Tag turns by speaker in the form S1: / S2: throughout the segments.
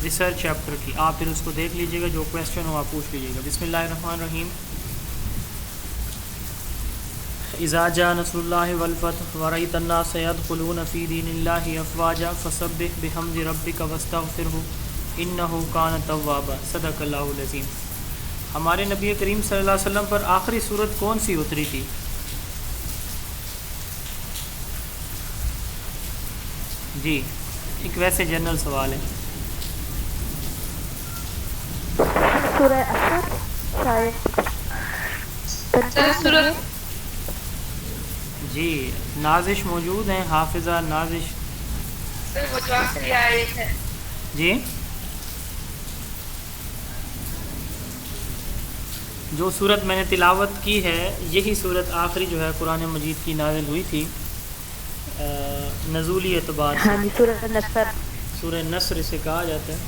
S1: Research chapter की। आप फिर उसको देख लीजिएगा, जो क्वेश्चन हो आप पूछ लीजिएगा। बिस्मिल्लाहिर्रहमानिर्रहीम। इज़ा जा नस्रुल्लाहि वल फतह व रअयतन नास यदखुलून फ़ी दीनिल्लाहि अफ़वाजा फसब्बिह बिहम्दि रब्बिका वस्तग़फिरहु इन्नहु कान तव्वाबा। सदक़ल्लाहुल अज़ीम। हमारे नबी करीम सल्लल्लाहु अलैहि वसल्लम पर आखिरी सूरत कौन सी उतरी थी? जी, एक वैसे जनरल सवाल है।
S2: सूरह असर शायद। सूरह
S1: जी, नाजिश मौजूद हैं, हाफिज़ा नाजिश। जी, जो सूरत मैंने तिलावत की है यही सूरत आखिरी जो है कुरान मजीद की नाज़िल हुई थी नज़ूली एतबार से।
S2: हाँ जी, सूरह नसर।
S1: सूरह नस्र से कहा जाता है।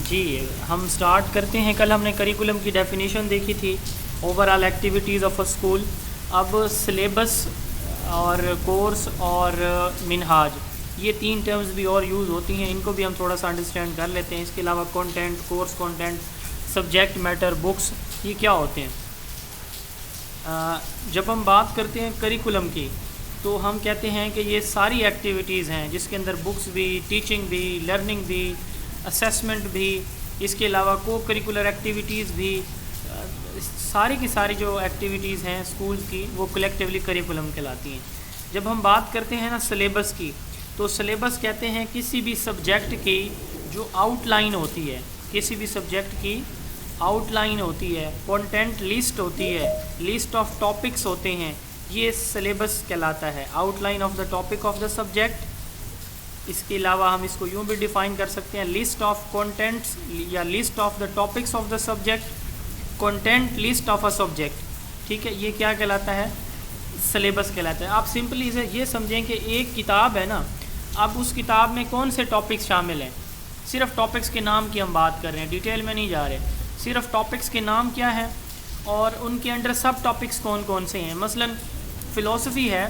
S1: जी, हम स्टार्ट करते हैं। कल हमने करिकुलम की डेफिनेशन देखी थी, overall activities of a school. अब सिलेबस और कोर्स और मिनहाज, ये तीन टर्म्स भी और यूज़ होती हैं, इनको भी हम थोड़ा सा अंडरस्टैंड कर लेते हैं। इसके अलावा content, course content, subject matter, books, ये क्या होते हैं। जब हम बात करते हैं करिकुलम की तो हम कहते हैं कि ये सारी एक्टिविटीज़ हैं जिसके अंदर बुक्स भी, टीचिंग भी, लर्निंग भी, असेसमेंट भी, इसके अलावा को करिकुलर एक्टिविटीज़ भी, सारी की सारी जो एक्टिविटीज़ हैं स्कूल की वो कलेक्टिवली करिकुलम कहलाती हैं। जब हम बात करते हैं ना सिलेबस की, तो सिलेबस कहते हैं किसी भी सब्जेक्ट की जो आउटलाइन होती है, किसी भी सब्जेक्ट की आउटलाइन होती है, कंटेंट लिस्ट होती है, लिस्ट ऑफ टॉपिक्स होते हैं, ये सिलेबस कहलाता है। Outline of the topic of the subject. इसके अलावा हम इसको यूँ भी डिफ़ाइन कर सकते हैं, लिस्ट ऑफ कंटेंट्स या list of the topics of the subject, content list of a subject. ठीक है, ये क्या कहलाता है? सिलेबस कहलाता है। आप सिंपली इसे ये समझें कि एक किताब है ना, अब उस किताब में कौन से टॉपिक्स शामिल हैं, सिर्फ टॉपिक्स के नाम की हम बात कर रहे हैं, डिटेल में नहीं जा रहे, सिर्फ टॉपिक्स के नाम क्या हैं और उनके अंडर सब टॉपिक्स कौन कौन से हैं। मसलन फ़िलासफ़ी है,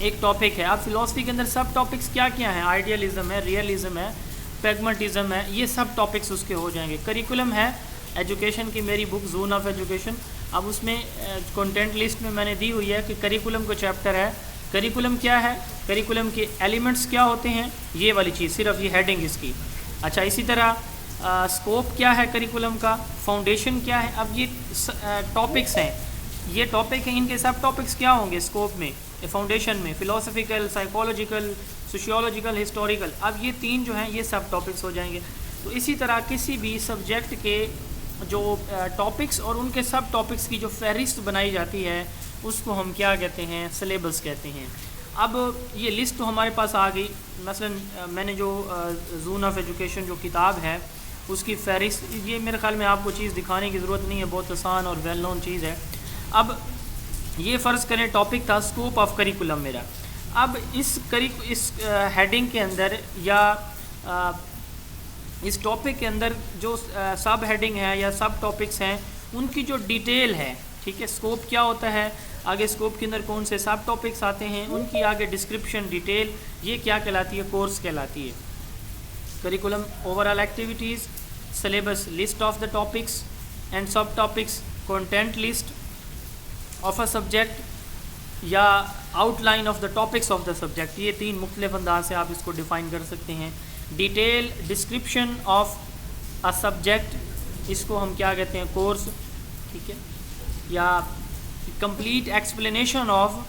S1: एक टॉपिक है, अब फ़िलासफ़ी के अंदर सब टॉपिक्स क्या क्या हैं, आइडियलिज़म है, रियलिज़म है, प्रैग्मेटिज़म है, ये सब टॉपिक्स उसके हो जाएंगे। करिकुलम है एजुकेशन की, मेरी बुक जोन ऑफ एजुकेशन, अब उसमें कंटेंट लिस्ट में मैंने दी हुई है कि करिकुलम का चैप्टर है। करिकुलम क्या है, करिकुलम के एलिमेंट्स क्या होते हैं, ये वाली चीज़, सिर्फ ये हेडिंग इसकी। अच्छा, इसी तरह स्कोप क्या है करिकुलम का, फाउंडेशन क्या है। अब ये टॉपिक्स हैं, ये टॉपिक हैं, इनके सब टॉपिक्स क्या होंगे स्कोप में, फाउंडेशन में, फ़िलासफ़िकल, साइकोलॉजिकल, सोशियोलॉजिकल, हिस्टोरिकल। अब ये तीन जो हैं ये सब टॉपिक्स हो जाएंगे। तो इसी तरह किसी भी सब्जेक्ट के जो टॉपिक्स और उनके सब टॉपिक्स की जो फहरिस्त बनाई जाती है उसको हम क्या कहते हैं, सिलेबस कहते हैं। अब ये लिस्ट तो हमारे पास आ गई। मसलन मैंने जो जोन ऑफ एजुकेशन जो किताब है उसकी फहरिस्त, ये मेरे ख्याल में आपको चीज़ दिखाने की ज़रूरत नहीं है, बहुत आसान और वेल नोन चीज़ है। अब ये फ़र्ज़ करें टॉपिक था स्कोप ऑफ करिकुलम मेरा। अब इस हेडिंग के अंदर या इस टॉपिक के अंदर जो सब हेडिंग है या सब टॉपिक्स हैं उनकी जो डिटेल है, ठीक है, स्कोप क्या होता है, आगे स्कोप के अंदर कौन से सब टॉपिक्स आते हैं, उनकी आगे डिस्क्रिप्शन, डिटेल, ये क्या कहलाती है, कोर्स कहलाती है। Curriculum, overall activities, syllabus, list of the topics and sub topics, content list of a subject या outline of the topics of the subject. ये तीन मुख्तलिफ अंदाज से आप इसको डिफ़ाइन कर सकते हैं। Detail description of a subject, इसको हम क्या कहते हैं, कोर्स, ठीक है, या complete explanation of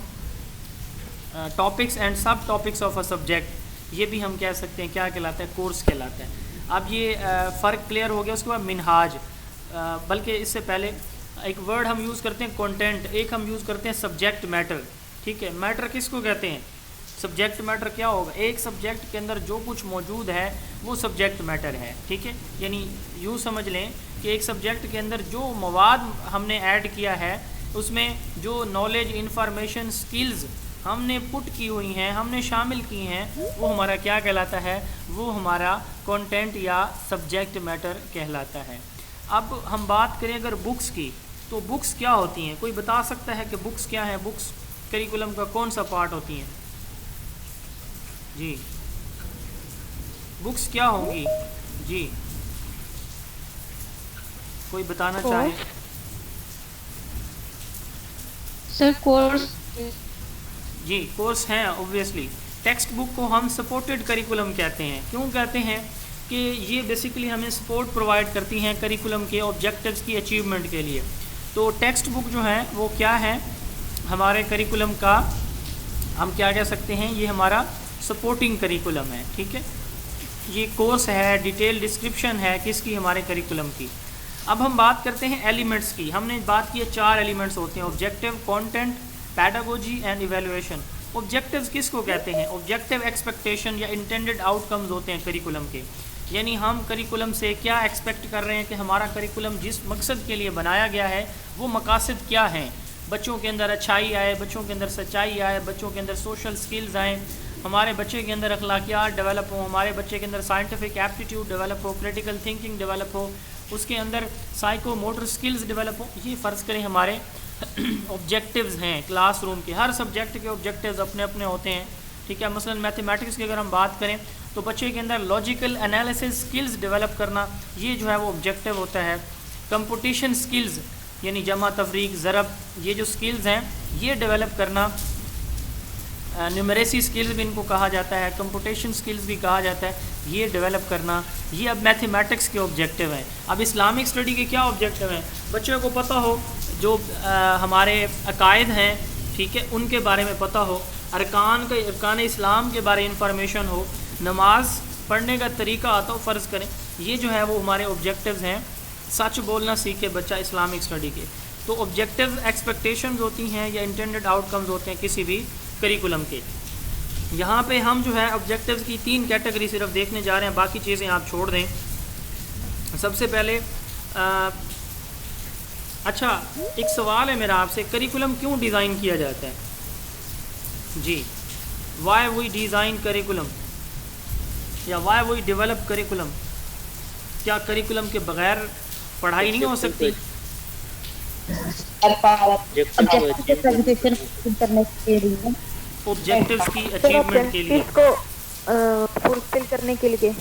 S1: topics and sub topics of a subject, ये भी हम कह सकते हैं क्या कहलाता है, कोर्स कहलाता है। अब ये फ़र्क क्लियर हो गया। उसके बाद मिनहाज, बल्कि इससे पहले एक वर्ड हम यूज़ करते हैं कंटेंट, एक हम यूज़ करते हैं सब्जेक्ट मैटर। ठीक है, मैटर किसको कहते हैं, सब्जेक्ट मैटर क्या होगा, एक सब्जेक्ट के अंदर जो कुछ मौजूद है वो सब्जेक्ट मैटर है। ठीक है, यानी यूँ समझ लें कि एक सब्जेक्ट के अंदर जो मवाद हमने ऐड किया है उसमें जो नॉलेज, इंफॉर्मेशन, स्किल्स हमने पुट की हुई हैं, हमने शामिल की हैं, वो हमारा क्या कहलाता है, वो हमारा कंटेंट या सब्जेक्ट मैटर कहलाता है। अब हम बात करें अगर बुक्स की, तो बुक्स क्या होती हैं, कोई बता सकता है कि बुक्स क्या हैं, बुक्स करिकुलम का कौन सा पार्ट होती हैं? जी, बुक्स क्या होंगी? जी, कोई बताना चाहे?
S3: Sir course.
S1: जी, कोर्स हैं ऑब्वियसली। टेक्स्ट बुक को हम सपोर्टेड करिकुलम कहते हैं। क्यों कहते हैं? कि ये बेसिकली हमें सपोर्ट प्रोवाइड करती हैं करिकुलम के ऑब्जेक्टिव्स की अचीवमेंट के लिए। तो टेक्स्ट बुक जो है वो क्या है हमारे करिकुलम का, हम क्या कह सकते हैं, ये हमारा सपोर्टिंग करिकुलम है। ठीक है, ये कोर्स है, डिटेल डिस्क्रिप्शन है किसकी, हमारे करिकुलम की। अब हम बात करते हैं एलिमेंट्स की। हमने बात की है 4 एलिमेंट्स होते हैं, objective, content, pedagogy and evaluation. Objectives किसको कहते हैं? ऑब्जेक्टिव एक्सपेक्टेशन या इंटेंडेड आउटकम्स होते हैं करिकुलम के, यानी हम करिकुलम से क्या एक्सपेक्ट कर रहे हैं कि हमारा करिकुलम जिस मकसद के लिए बनाया गया है वो मकासद क्या हैं। बच्चों के अंदर अच्छाई आए, बच्चों के अंदर सच्चाई आए, बच्चों के अंदर सोशल स्किल्स आएँ, हमारे बच्चे के अंदर अखलाकियात डेवलप हो, हमारे बच्चे के अंदर साइंटिफिक एप्टीट्यूड डेवलप हो, क्रिटिकल थिंकिंग डेवलप हो, उसके अंदर साइको मोटर स्किल्स डेवलप हो। ये फ़र्ज़ करें हमारे ऑब्जेक्टिव्स हैं क्लासरूम के। हर सब्जेक्ट के ऑब्जेक्टिव्स अपने अपने होते हैं। ठीक है, मसलन मैथमेटिक्स की अगर हम बात करें तो बच्चे के अंदर लॉजिकल एनालिसिस स्किल्स डेवलप करना, ये जो है वो ऑब्जेक्टिव होता है। कंपटीशन स्किल्स यानी जमा तफरीक ज़रब, ये जो स्किल्स हैं ये डेवलप करना। न्यूमरेसी स्किल्स भी इनको कहा जाता है, कंप्यूटेशन स्किल्स भी कहा जाता है, ये डेवलप करना। ये अब मैथमेटिक्स के ऑब्जेक्टिव हैं। अब इस्लामिक स्टडी के क्या ऑब्जेक्टिव हैं? बच्चों को पता हो जो हमारे अकायद हैं, ठीक है, उनके बारे में पता हो, अरकान इस्लाम के बारे में इंफॉर्मेशन हो, नमाज पढ़ने का तरीका आता हो, फ़र्ज़ करें। ये जो है वो हमारे ऑब्जेक्टिव्स हैं। सच बोलना सीखे बच्चा इस्लामिक स्टडी के। तो ऑब्जेक्टिव एक्सपेक्टेशंस होती हैं या इंटेंडेड आउटकम्स होते हैं किसी भी करिकुलम के। यहाँ पे हम जो है ऑब्जेक्टिव्स की 3 कैटेगरी सिर्फ देखने जा रहे हैं, बाकी चीज़ें आप छोड़ दें। सबसे पहले अच्छा एक सवाल है मेरा आपसे, करिकुलम क्यों डिज़ाइन किया जाता है? जी, वाई वी डिज़ाइन करिकुलम या वाई वी डेवलप करिकुलम? क्या करिकुलम के बगैर पढ़ाई नहीं हो सकती? ऑब्जेक्टिव्स की अचीवमेंट के लिए,
S2: इसको फुलफिल करने के लिए।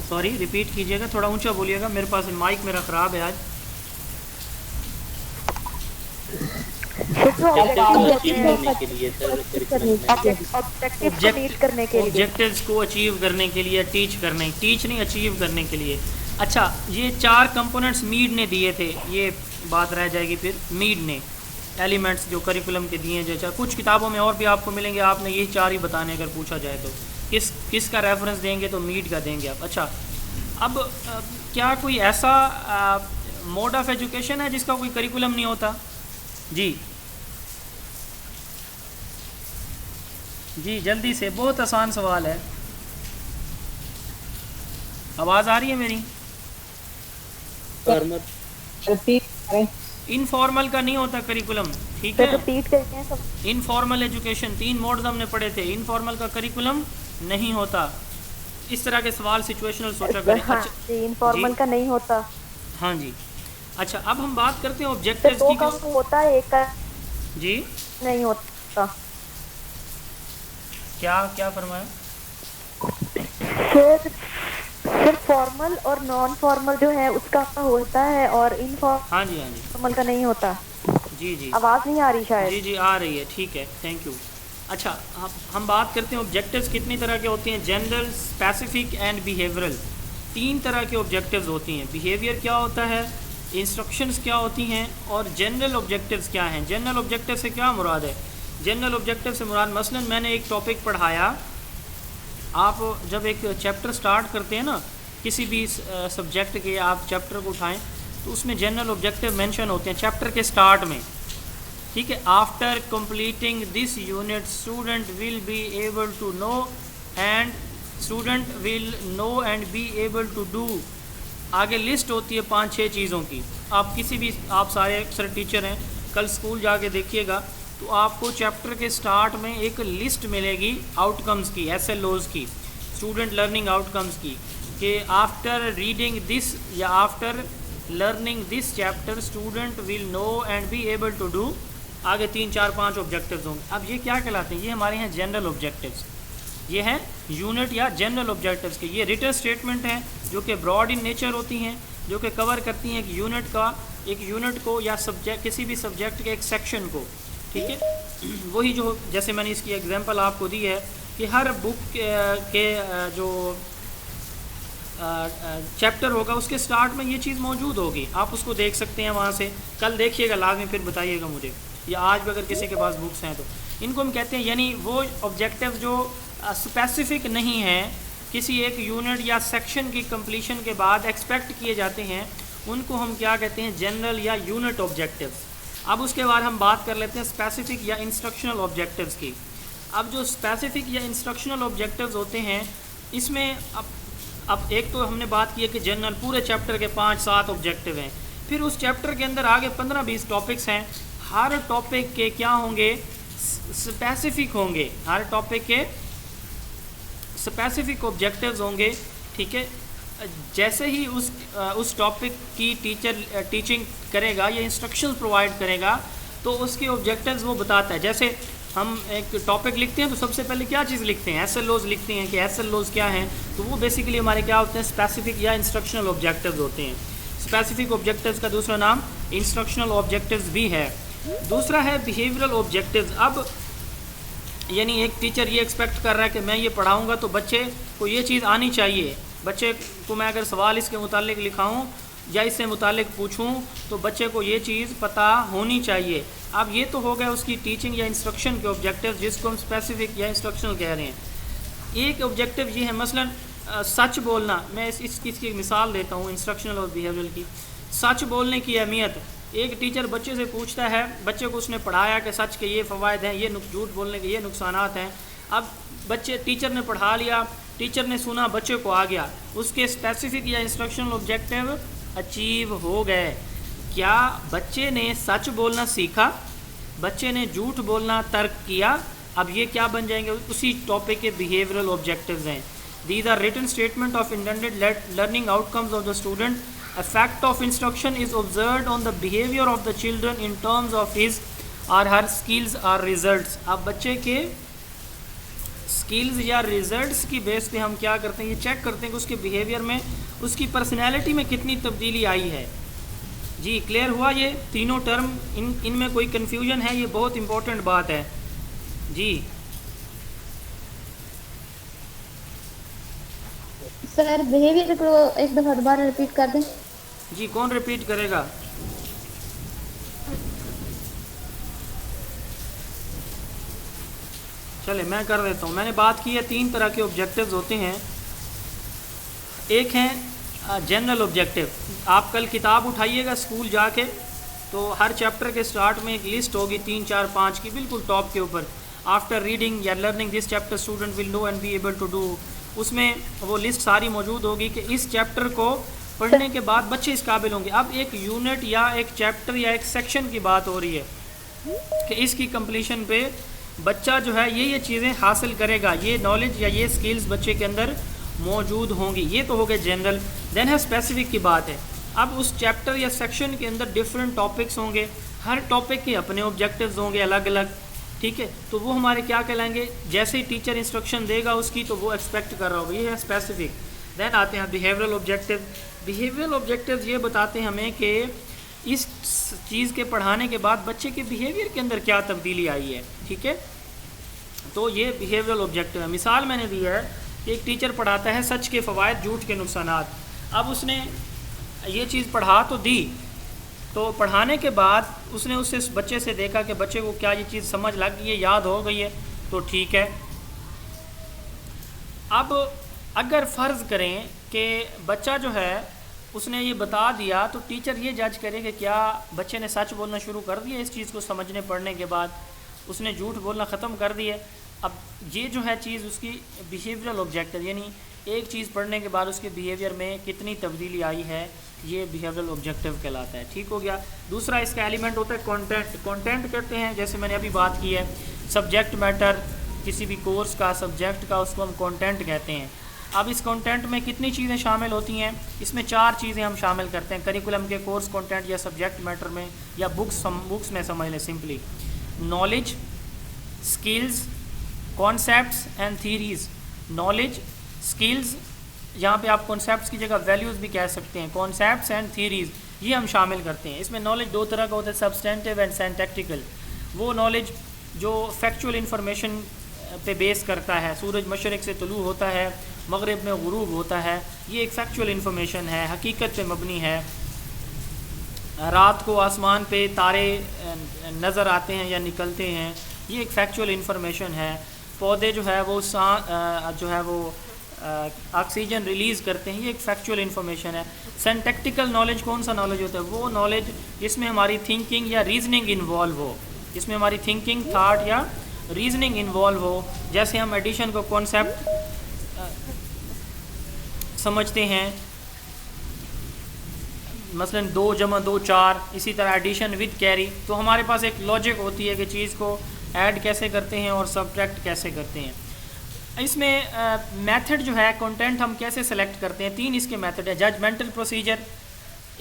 S1: सॉरी रिपीट कीजिएगा, थोड़ा ऊंचा बोलिएगा, मेरे पास माइक मेरा ख़राब है आज। ऑब्जेक्टिव्स को अचीव करने के लिए, टीच नहीं अचीव करने के लिए। अच्छा, ये 4 कंपोनेंट्स मीड ने दिए थे, ये बात रह जाएगी फिर। मीड ने एलिमेंट्स जो करिकुलम के दिए हैं, जैसा कुछ किताबों में और भी आपको मिलेंगे, आपने यही 4 ही बताने अगर पूछा जाए तो। किस का रेफरेंस देंगे तो मीड का देंगे आप। अच्छा, अब क्या कोई ऐसा मोड ऑफ एजुकेशन है जिसका कोई करिकुलम नहीं होता? जी जल्दी से, बहुत आसान सवाल है। आवाज़ आ रही है मेरी? इनफॉर्मल का नहीं होता करिकुलम, ठीक है।
S2: रिपीट करते हैं सब।
S1: इनफॉर्मल एजुकेशन 3 मोड्स हमने पढ़े थे, इनफॉर्मल का करिकुलम नहीं होता। इस तरह के सवाल सिचुएशनल सोचा करें।
S2: हाँ,
S1: अच्छा,
S2: इनफॉर्मल का नहीं होता।
S1: हाँ जी। अच्छा, अब हम बात करते हैं ऑब्जेक्टिव्स
S2: तो
S1: की।
S2: का होता है, एक का
S1: जी
S2: नहीं होता।
S1: क्या फरमाया?
S2: सिर्फ फॉर्मल और नॉन फॉर्मल जो है उसका होता है और इनफॉर्मल
S1: हाँ जी
S2: का नहीं होता।
S1: जी
S2: आवाज़ नहीं आ रही शायद?
S1: जी आ रही है, ठीक है, थैंक यू। अच्छा, हम बात करते हैं ऑब्जेक्टिव्स कितनी तरह के होते हैं। General, specific and behavioural. 3 तरह के ऑब्जेक्टिव्स होती हैं। बिहेवियर क्या होता है, इंस्ट्रक्शंस क्या होती हैं, और जनरल ऑब्जेक्टिव्स क्या हैं। जनरल ऑब्जेक्टिव से क्या मुराद है? जनरल ऑब्जेक्टिव से मुराद, मसलन मैंने एक टॉपिक पढ़ाया, आप जब एक चैप्टर स्टार्ट करते हैं ना किसी भी सब्जेक्ट के, आप चैप्टर को उठाएं तो उसमें जनरल ऑब्जेक्टिव मेंशन होते हैं चैप्टर के स्टार्ट में, ठीक है। After completing this unit student will be able to know and student will know and be able to do. आगे लिस्ट होती है 5-6 चीज़ों की। आप सारे अक्सर टीचर हैं, कल स्कूल जाके देखिएगा तो आपको चैप्टर के स्टार्ट में एक लिस्ट मिलेगी आउटकम्स की, SLOs की, स्टूडेंट लर्निंग आउटकम्स की, कि आफ्टर रीडिंग दिस या after learning this chapter student will know and be able to do. आगे 3, 4, 5 ऑब्जेक्टिव्स होंगे। अब ये क्या कहलाते हैं? ये हमारे यहाँ जनरल ऑब्जेक्टिव्स। ये हैं यूनिट या जनरल ऑब्जेक्टिव्स के। ये रिटन स्टेटमेंट हैं जो कि ब्रॉड इन नेचर होती हैं, जो कि कवर करती हैं एक यूनिट को या सब्जेक्ट, किसी भी सब्जेक्ट के एक सेक्शन को, ठीक है। वही जो जैसे मैंने इसकी एग्जांपल आपको दी है कि हर बुक के जो चैप्टर होगा उसके स्टार्ट में ये चीज़ मौजूद होगी, आप उसको देख सकते हैं वहाँ से। कल देखिएगा लाजमी, फिर बताइएगा मुझे, या आज भी अगर किसी के पास बुक्स हैं तो। इनको हम कहते हैं, यानी वो ऑब्जेक्टिव जो स्पेसिफिक नहीं है, किसी एक यूनिट या सेक्शन की कंप्लीशन के बाद एक्सपेक्ट किए जाते हैं, उनको हम क्या कहते हैं, जनरल या यूनिट ऑब्जेक्टिव्स। अब उसके बाद हम बात कर लेते हैं स्पेसिफिक या इंस्ट्रक्शनल ऑब्जेक्टिव्स की। अब जो स्पेसिफिक या इंस्ट्रक्शनल ऑब्जेक्टिव्स होते हैं, इसमें अब एक तो हमने बात की है कि जनरल पूरे चैप्टर के 5-7 ऑब्जेक्टिव हैं, फिर उस चैप्टर के अंदर आगे 15-20 टॉपिक्स हैं। हर टॉपिक के क्या होंगे, स्पेसिफिक होंगे, हर टॉपिक के स्पेसिफिक ऑब्जेक्टिव्स होंगे, ठीक है। जैसे ही उस टॉपिक की टीचिंग करेगा या इंस्ट्रक्शन प्रोवाइड करेगा तो उसके ऑब्जेक्टिव्स वो बताता है। जैसे हम एक टॉपिक लिखते हैं तो सबसे पहले क्या चीज़ लिखते हैं, SLOs लिखते हैं कि SLOs क्या हैं, तो वो बेसिकली हमारे क्या होते हैं, स्पेसिफिक या इंस्ट्रक्शनल ऑब्जेक्टिव्स होते हैं। स्पेसिफिक ऑब्जेक्टिव्स का दूसरा नाम इंस्ट्रक्शनल ऑब्जेक्टिव्स भी है। दूसरा है बिहेवियरल ऑब्जेक्टिव्स। अब यानी एक टीचर ये एक्सपेक्ट कर रहा है कि मैं ये पढ़ाऊँगा तो बच्चे को ये चीज़ आनी चाहिए, बच्चे को मैं अगर सवाल इसके मुतालिक लिखाऊँ या इससे मुतालिक पूछूं तो बच्चे को ये चीज़ पता होनी चाहिए। अब ये तो हो गया उसकी टीचिंग या इंस्ट्रक्शन के ऑब्जेक्टिव, जिसको हम स्पेसिफिक या इंस्ट्रक्शनल कह रहे हैं। एक ऑब्जेक्टिव ये है मसलन सच बोलना। मैं इसकी मिसाल देता हूँ इंस्ट्रक्शनल और बिहेवियरल की। सच बोलने की अहमियत, एक टीचर बच्चे से पूछता है, बच्चे को उसने पढ़ाया कि सच के ये फ़वाइद हैं, ये झूठ बोलने के ये नुकसानात हैं। अब टीचर ने पढ़ा लिया, टीचर ने सुना, बच्चे को आ गया, उसके स्पेसिफिक या इंस्ट्रक्शनल ऑब्जेक्टिव अचीव हो गए। क्या बच्चे ने सच बोलना सीखा, बच्चे ने झूठ बोलना तर्क किया, अब ये क्या बन जाएंगे, उसी टॉपिक के बिहेवियरल ऑब्जेक्टिव्स हैं। These are written statement of intended learning outcomes of the student. effect of instruction is observed on the behavior of the children in terms of his or her skills or results। अब बच्चे के skills या results की base पे हम क्या करते हैं, ये चेक करते हैं कि उसके बिहेवियर में, उसकी पर्सनैलिटी में कितनी तब्दीली आई है। जी क्लियर हुआ ये तीनों टर्म, इनमें कोई कन्फ्यूजन है, ये बहुत इंपॉर्टेंट बात है जी।
S3: सर बिहेवियर को एक दफ़ा दोबारा रिपीट कर दें।
S1: जी कौन रिपीट करेगा? चले मैं कर देता हूँ। मैंने बात की है 3 तरह के ऑब्जेक्टिव्स होते हैं। एक हैं जनरल ऑब्जेक्टिव। आप कल किताब उठाइएगा स्कूल जाके तो हर चैप्टर के स्टार्ट में एक लिस्ट होगी 3, 4, 5 की, बिल्कुल टॉप के ऊपर। आफ्टर रीडिंग या learning this chapter student will know and be able to do. उसमें वो लिस्ट सारी मौजूद होगी कि इस चैप्टर को पढ़ने के बाद बच्चे इस काबिल होंगे। अब एक यूनिट या एक चैप्टर या एक सेक्शन की बात हो रही है कि इसकी कंप्लीशन पे बच्चा जो है ये चीज़ें हासिल करेगा, ये नॉलेज या ये स्किल्स बच्चे के अंदर मौजूद होंगी। ये तो हो गए जनरल। देन है स्पेसिफिक की बात है। अब उस चैप्टर या सेक्शन के अंदर डिफरेंट टॉपिक्स होंगे, हर टॉपिक के अपने ऑब्जेक्टिव्स होंगे अलग अलग, ठीक है। तो वो हमारे क्या कहलाएंगे, जैसे ही टीचर इंस्ट्रक्शन देगा उसकी तो वो एक्सपेक्ट कर रहा होगा, ये है स्पेसिफिक। देन आते हैं बिहेवियरल ऑब्जेक्टिव। बिहेवियरल ऑब्जेक्टिव ये बताते हैं हमें कि इस चीज़ के पढ़ाने के बाद बच्चे के बिहेवियर के अंदर क्या तब्दीली आई है, ठीक है। तो ये बिहेवियरल ऑब्जेक्टिव है। मिसाल मैंने दी है कि एक टीचर पढ़ाता है सच के फ़वाइद, झूठ के नुकसानात। अब उसने ये चीज़ पढ़ा तो दी, तो पढ़ाने के बाद उसने उससे बच्चे से देखा कि बच्चे को क्या ये चीज़ समझ लग गई है, याद हो गई है, तो ठीक है। अब अगर फ़र्ज़ करें कि बच्चा जो है उसने ये बता दिया, तो टीचर ये जज करे कि क्या बच्चे ने सच बोलना शुरू कर दिया इस चीज़ को समझने पढ़ने के बाद, उसने झूठ बोलना ख़त्म कर दिया। अब ये जो है चीज़ उसकी बिहेवियरल ऑब्जेक्टिव, यानी एक चीज़ पढ़ने के बाद उसके बिहेवियर में कितनी तब्दीली आई है, ये बिहेवियरल ऑब्जेक्टिव कहलाता है, ठीक हो गया। दूसरा इसका एलिमेंट होता है कंटेंट। कंटेंट कहते हैं, जैसे मैंने अभी बात की है, सब्जेक्ट मैटर, किसी भी कोर्स का सब्जेक्ट का, उसको हम कंटेंट कहते हैं। अब इस कंटेंट में कितनी चीज़ें शामिल होती हैं, इसमें 4 चीज़ें हम शामिल करते हैं करिकुलम के कोर्स कंटेंट या सब्जेक्ट मैटर में, या बुक्स में समझ लें simply. Knowledge, skills, concepts and theories, knowledge, skills, यहाँ पे आप कॉन्सेप्ट्स की जगह वैल्यूज़ भी कह सकते हैं, कॉन्सेप्ट्स एंड थीरीज़ ये हम शामिल करते हैं। इसमें नॉलेज दो तरह का होता है, सब्सटेंटिव एंड सिंटैक्टिकल। वो नॉलेज जो फैक्चुअल इंफॉर्मेशन पे बेस करता है, सूरज मशरक़ से तुलू होता है, मगरिब में गुरूब होता है, ये एक फैक्चुअल इंफॉर्मेशन है, हकीकत पे मबनी है। रात को आसमान पे तारे नज़र आते हैं या निकलते हैं, ये एक फैक्चुअल इंफॉर्मेशन है। पौधे जो है वो ऑक्सीजन रिलीज़ करते हैं, ये एक फैक्चुअल इंफॉर्मेशन है। सिंटैक्टिकल नॉलेज कौन सा नॉलेज होता है? वो नॉलेज जिसमें हमारी थिंकिंग या रीजनिंग इन्वॉल्व हो, जिसमें हमारी थिंकिंग, थाट या रीजनिंग इन्वॉल्व हो। जैसे हम एडिशन को कॉन्सेप्ट समझते हैं, मसलन 2 + 2 4, इसी तरह एडिशन विद कैरी, तो हमारे पास एक लॉजिक होती है कि चीज़ को ऐड कैसे करते हैं और सब्ट्रैक्ट कैसे करते हैं। इसमें मेथड जो है, कंटेंट हम कैसे सेलेक्ट करते हैं, 3 इसके मेथड है। जजमेंटल प्रोसीजर,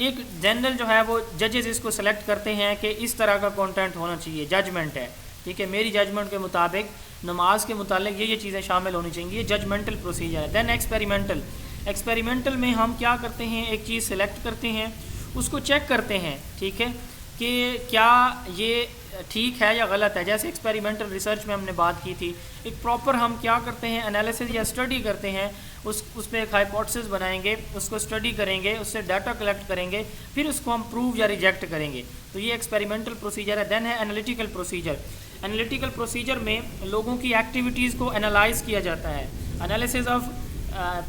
S1: एक जनरल जो है वो जजेस इसको सेलेक्ट करते हैं कि इस तरह का कंटेंट होना चाहिए, जजमेंट है, ठीक है, मेरी जजमेंट के मुताबिक नमाज के मुतालिक ये चीज़ें शामिल होनी चाहिए, ये जजमेंटल प्रोसीजर है। दैन एक्सपेरिमेंटल, एक्सपेरिमेंटल में हम क्या करते हैं, एक चीज़ सेलेक्ट करते हैं, उसको चेक करते हैं, ठीक है, कि क्या ये ठीक है या गलत है। जैसे एक्सपेरिमेंटल रिसर्च में हमने बात की थी, एक प्रॉपर हम क्या करते हैं, एनालिसिस या स्टडी करते हैं, उस पर एक हाइपोथेसिस बनाएंगे, उसको स्टडी करेंगे, उससे डाटा कलेक्ट करेंगे, फिर उसको हम प्रूव या रिजेक्ट करेंगे, तो ये एक्सपेरिमेंटल प्रोसीजर है। देन है एनालिटिकल प्रोसीजर। एनालिटिकल प्रोसीजर में लोगों की एक्टिविटीज़ को एनालाइज किया जाता है, analysis of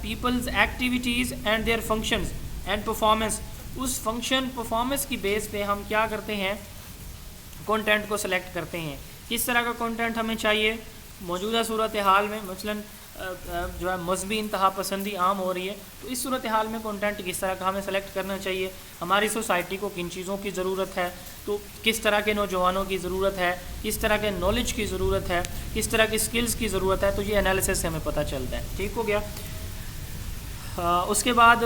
S1: people's activities and their functions and performance. उस फंक्शन परफॉर्मेंस की बेस पे हम क्या करते हैं, कंटेंट को सिलेक्ट करते हैं। किस तरह का कंटेंट हमें चाहिए, मौजूदा सूरत हाल में मसलन जो है मजहबी इंतहा पसंदी आम हो रही है, तो इस सूरत हाल में कंटेंट किस तरह का हमें सेलेक्ट करना चाहिए, हमारी सोसाइटी को किन चीज़ों की ज़रूरत है, तो किस तरह के नौजवानों की ज़रूरत है, किस तरह के नॉलेज की ज़रूरत है, किस तरह की स्किल्स की ज़रूरत है, तो ये एनालिसिस से हमें पता चलता है। ठीक हो गया। उसके बाद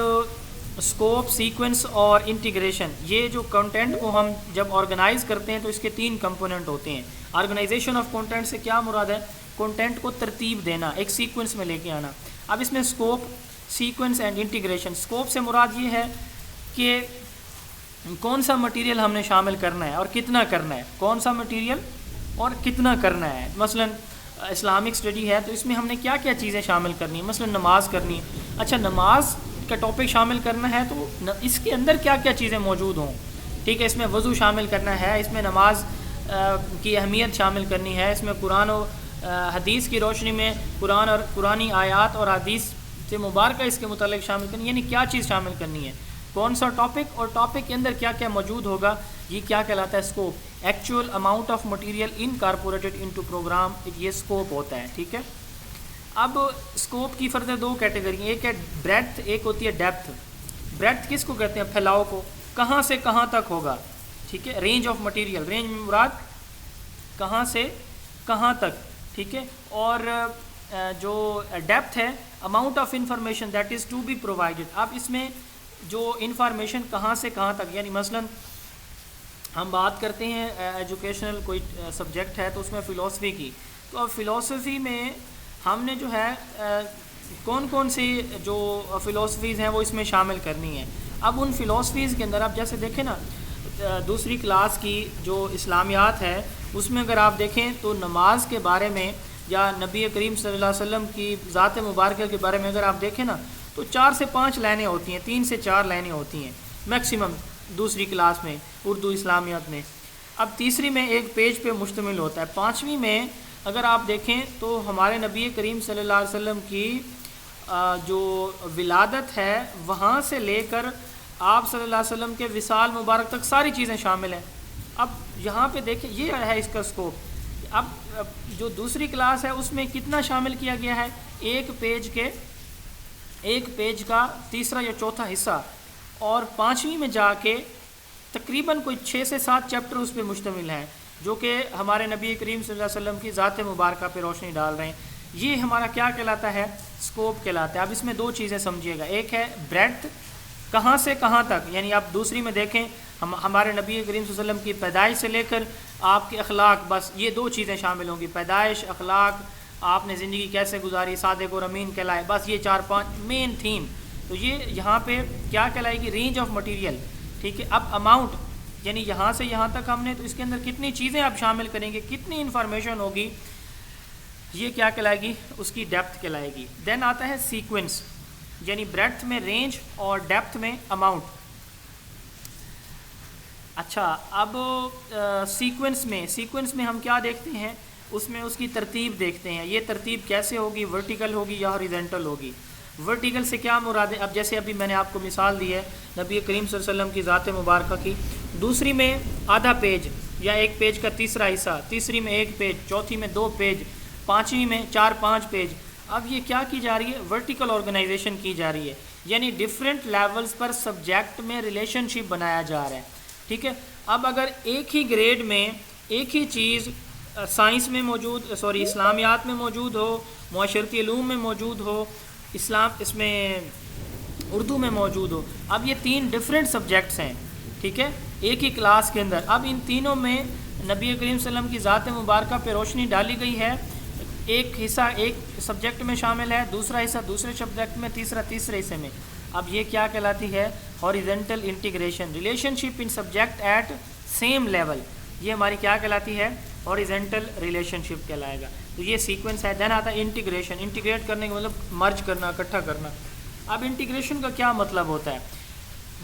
S1: स्कोप, सीक्वेंस और इंटीग्रेशन। ये जो कंटेंट को हम जब ऑर्गेनाइज करते हैं तो इसके 3 कंपोनेंट होते हैं। ऑर्गेनाइजेशन ऑफ कंटेंट से क्या मुराद है, कंटेंट को तरतीब देना, एक सीक्वेंस में लेके आना। अब इसमें scope, sequence and integration. Scope से मुराद ये है कि कौन सा मटेरियल हमने शामिल करना है और कितना करना है, कौन सा मटेरियल और कितना करना है। मसलन इस्लामिक स्टडी है तो इसमें हमने क्या क्या चीज़ें शामिल करनी है, मसलन नमाज करनी है, अच्छा नमाज का टॉपिक शामिल करना है तो इसके अंदर क्या क्या चीज़ें मौजूद हों, ठीक है, इसमें वज़ू शामिल करना है, इसमें नमाज की अहमियत शामिल करनी है, इसमें कुरान और हदीस की रोशनी में कुरान और कुरानी आयात और हदीस से मुबारक इसके मुतालिक शामिल करनी, यानी क्या चीज़ शामिल करनी है, कौन सा टॉपिक और टॉपिक के अंदर क्या क्या मौजूद होगा, ये क्या कहलाता है scope. Actual amount of material incorporated into programme, ये स्कोप होता है। ठीक है। अब स्कोप की फर्दर 2 कैटेगरी, एक है ब्रेड्थ, एक होती है डेप्थ। ब्रेड्थ किसको कहते हैं, फैलाव को, कहाँ से कहाँ तक होगा, ठीक है। रेंज ऑफ मटेरियल, रेंज में मुराद कहाँ से कहाँ तक, ठीक है। और जो डेप्थ है, amount of information that is to be provided. अब इसमें जो इंफॉर्मेशन कहाँ से कहाँ तक, यानी मसलन हम बात करते हैं एजुकेशनल कोई सब्जेक्ट है तो उसमें फ़िलासफ़ी की, तो अब फ़िलासफ़ी में हमने जो है कौन कौन सी जो फ़िलासफ़ीज़ हैं वो इसमें शामिल करनी है। अब उन फ़िलासफ़ीज़ के अंदर आप जैसे देखें ना, दूसरी क्लास की जो इस्लामियात है उसमें अगर आप देखें तो नमाज के बारे में या नबी करीम सल्लल्लाहु अलैहि वसल्लम की ज़ात मुबारक के बारे में अगर आप देखें ना तो 4 से 5 लाइनें होती हैं, 3 से 4 लाइनें होती हैं मैक्सिमम दूसरी क्लास में, उर्दू इस्लामियात में। अब तीसरी में एक पेज पे मुश्तमिल होता है। 5वीं में अगर आप देखें तो हमारे नबी करीम सल्लल्लाहु अलैहि वसल्लम की जो विलादत है वहाँ से लेकर आप सल्लल्लाहु अलैहि वसल्लम के विसाल मुबारक तक सारी चीज़ें शामिल हैं। अब यहाँ पे देखें ये है इसका स्कोप। अब जो दूसरी क्लास है उसमें कितना शामिल किया गया है, एक पेज का तीसरा या चौथा हिस्सा, और 5वीं में जाके तकरीबन कोई 6 से 7 चैप्टर उस पर मुश्तमिल हैं जो कि हमारे नबी करीम सल्लल्लाहु अलैहि वसल्लम की ज़ात मुबारक पे रोशनी डाल रहे हैं। ये हमारा क्या कहलाता है, स्कोप कहलाता है। अब इसमें 2 चीज़ें समझिएगा, एक है ब्रेड्थ, कहाँ से कहाँ तक, यानी आप दूसरी में देखें हमारे नबी करीम सल्लल्लाहु अलैहि वसल्लम की पैदाइश से लेकर आपके अखलाक, बस ये 2 चीज़ें शामिल होंगी, पैदाइश, अखलाक, आपने ज़िंदगी कैसे गुजारी, सादिक और अमीन कहलाए, बस ये 4-5 मेन थीम। तो ये यहाँ पे क्या कहलाएगी, रेंज ऑफ मटेरियल, ठीक है। अब अमाउंट यानी यहाँ से यहाँ तक हमने, तो इसके अंदर कितनी चीज़ें आप शामिल करेंगे, कितनी इन्फॉर्मेशन होगी, ये क्या कहलाएगी, उसकी डेप्थ कहलाएगी। देन आता है सीक्वेंस, यानी ब्रेड्थ में रेंज और डेप्थ में अमाउंट। अच्छा, अब सीक्वेंस में हम क्या देखते हैं, उसमें उसकी तरतीब देखते हैं। ये तरतीब कैसे होगी, वर्टिकल होगी या हॉरिजॉन्टल होगी। वर्टिकल से क्या मुराद है, अब जैसे अभी मैंने आपको मिसाल दी है नबी करीम सल्लल्लाहु अलैहि वसल्लम की ज़ात मुबारक की, दूसरी में आधा पेज या एक पेज का तीसरा हिस्सा, तीसरी में एक पेज, चौथी में 2 पेज, पाँचवीं में 4-5 पेज। अब ये क्या की जा रही है, वर्टिकल ऑर्गेनाइजेशन की जा रही है, यानी डिफरेंट लेवल्स पर सब्जेक्ट में रिलेशनशिप बनाया जा रहा है, ठीक है। अब अगर एक ही ग्रेड में एक ही चीज़ साइंस में मौजूद, इस्लामियात में मौजूद हो, मुआशरती उलूम में मौजूद हो, इसमें उर्दू में मौजूद हो, अब ये 3 डिफरेंट सब्जेक्ट्स हैं, ठीक है, एक ही क्लास के अंदर। अब इन तीनों में नबी करीम सल्लल्लाहु अलैहि वसल्लम की ज़ात मुबारक पे रोशनी डाली गई है। एक हिस्सा एक सब्जेक्ट में शामिल है, दूसरा हिस्सा दूसरे सब्जेक्ट में, तीसरा तीसरे हिस्से में। अब ये क्या कहलाती है, horizontal integration, relationship in subject at same level. ये हमारी क्या कहलाती है, हॉरिजॉन्टल रिलेशनशिप कहलाएगा। तो ये सीक्वेंस है। देन आता है इंटीग्रेशन, इंटीग्रेट करने का मतलब मर्ज करना, इकट्ठा करना। अब इंटीग्रेशन का क्या मतलब होता है,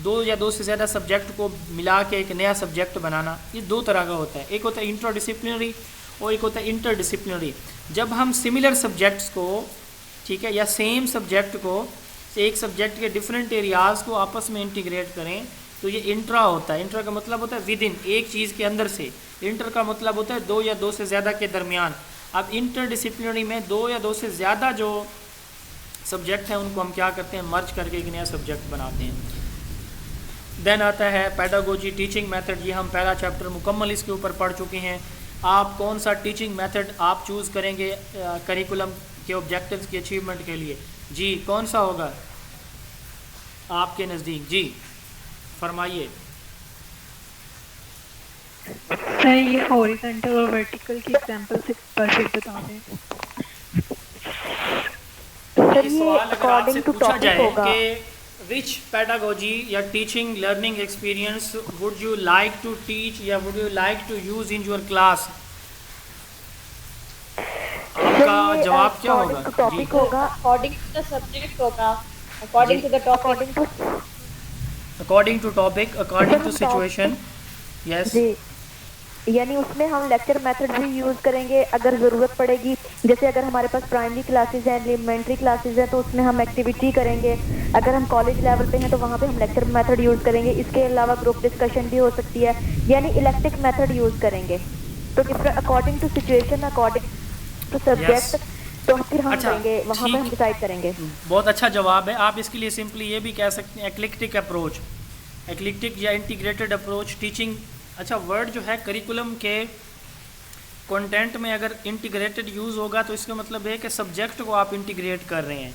S1: 2 या 2 से ज़्यादा सब्जेक्ट को मिला के एक नया सब्जेक्ट बनाना। ये 2 तरह का होता है, एक होता है इंट्राडिसिप्लिनरी और एक होता है इंटरडिसिप्लिनरी। जब हम सिमिलर सब्जेक्ट्स को, ठीक है, या सेम सब्जेक्ट को, एक सब्जेक्ट के डिफरेंट एरियाज़ को आपस में इंटीग्रेट करें, तो ये इंट्रा होता है। इंट्रा का मतलब होता है विद इन, एक चीज़ के अंदर से। इंटर का मतलब होता है 2 या 2 से ज़्यादा के दरमियान। अब इंटरडिसिप्लिनरी में 2 या 2 से ज़्यादा जो सब्जेक्ट हैं उनको हम क्या करते हैं, मर्ज करके एक नया सब्जेक्ट बनाते हैं। देन आता है पैडागोजी, टीचिंग मेथड। ये हम पहला चैप्टर मुकम्मल इसके ऊपर पढ़ चुके हैं। आप कौन सा टीचिंग मेथड आप चूज़ करेंगे करिकुलम के ऑब्जेक्टिव्स की अचीवमेंट के लिए, जी कौन सा होगा आपके नज़दीक, जी फरमाइए।
S4: सर ये हॉरिजॉन्टल और वर्टिकल की एग्जांपल से परफेक्ट बता दें।
S2: सर
S1: ये
S2: ये
S1: सवाल अगर आपसे
S2: अकॉर्डिंग टू
S1: पूछा
S2: टॉपिक
S1: जाए
S2: होगा।
S1: कि विच पैडागोजी या teaching learning experience would you like to teach या would you like to use in your class, आपका जवाब क्या होगा, जी
S2: टॉपिक होगा,
S3: अकॉर्डिंग टू द सब्जेक्ट होगा, according to the topic,
S1: according to topic, according to situation, yes
S2: जी। यानी उसमें हम लेक्चर मेथड भी यूज़ करेंगे अगर ज़रूरत पड़ेगी। जैसे अगर हमारे पास प्राइमरी क्लासेस हैं, एलिमेंट्री क्लासेस हैं, तो उसमें हम एक्टिविटी करेंगे। अगर हम कॉलेज लेवल पे हैं तो वहाँ पे हम लेक्चर मेथड यूज़ करेंगे। इसके अलावा ग्रुप डिस्कशन भी हो सकती है, यानी इलेक्ट्रिक मेथड यूज़ करेंगे। तो different according to situation, according to subject, तो फिर हम
S1: अच्छा,
S2: करेंगे, वहाँ पे हम डिसाइड करेंगे।
S1: बहुत अच्छा जवाब है। आप इसके लिए सिंपली ये भी कह सकते हैं एक्लिक्टिक अप्रोच, एक्लिक्टिक या इंटीग्रेटेड अप्रोच टीचिंग। अच्छा, वर्ड जो है करिकुलम के कंटेंट में अगर इंटीग्रेटेड यूज़ होगा तो इसका मतलब है कि सब्जेक्ट को आप इंटीग्रेट कर रहे हैं,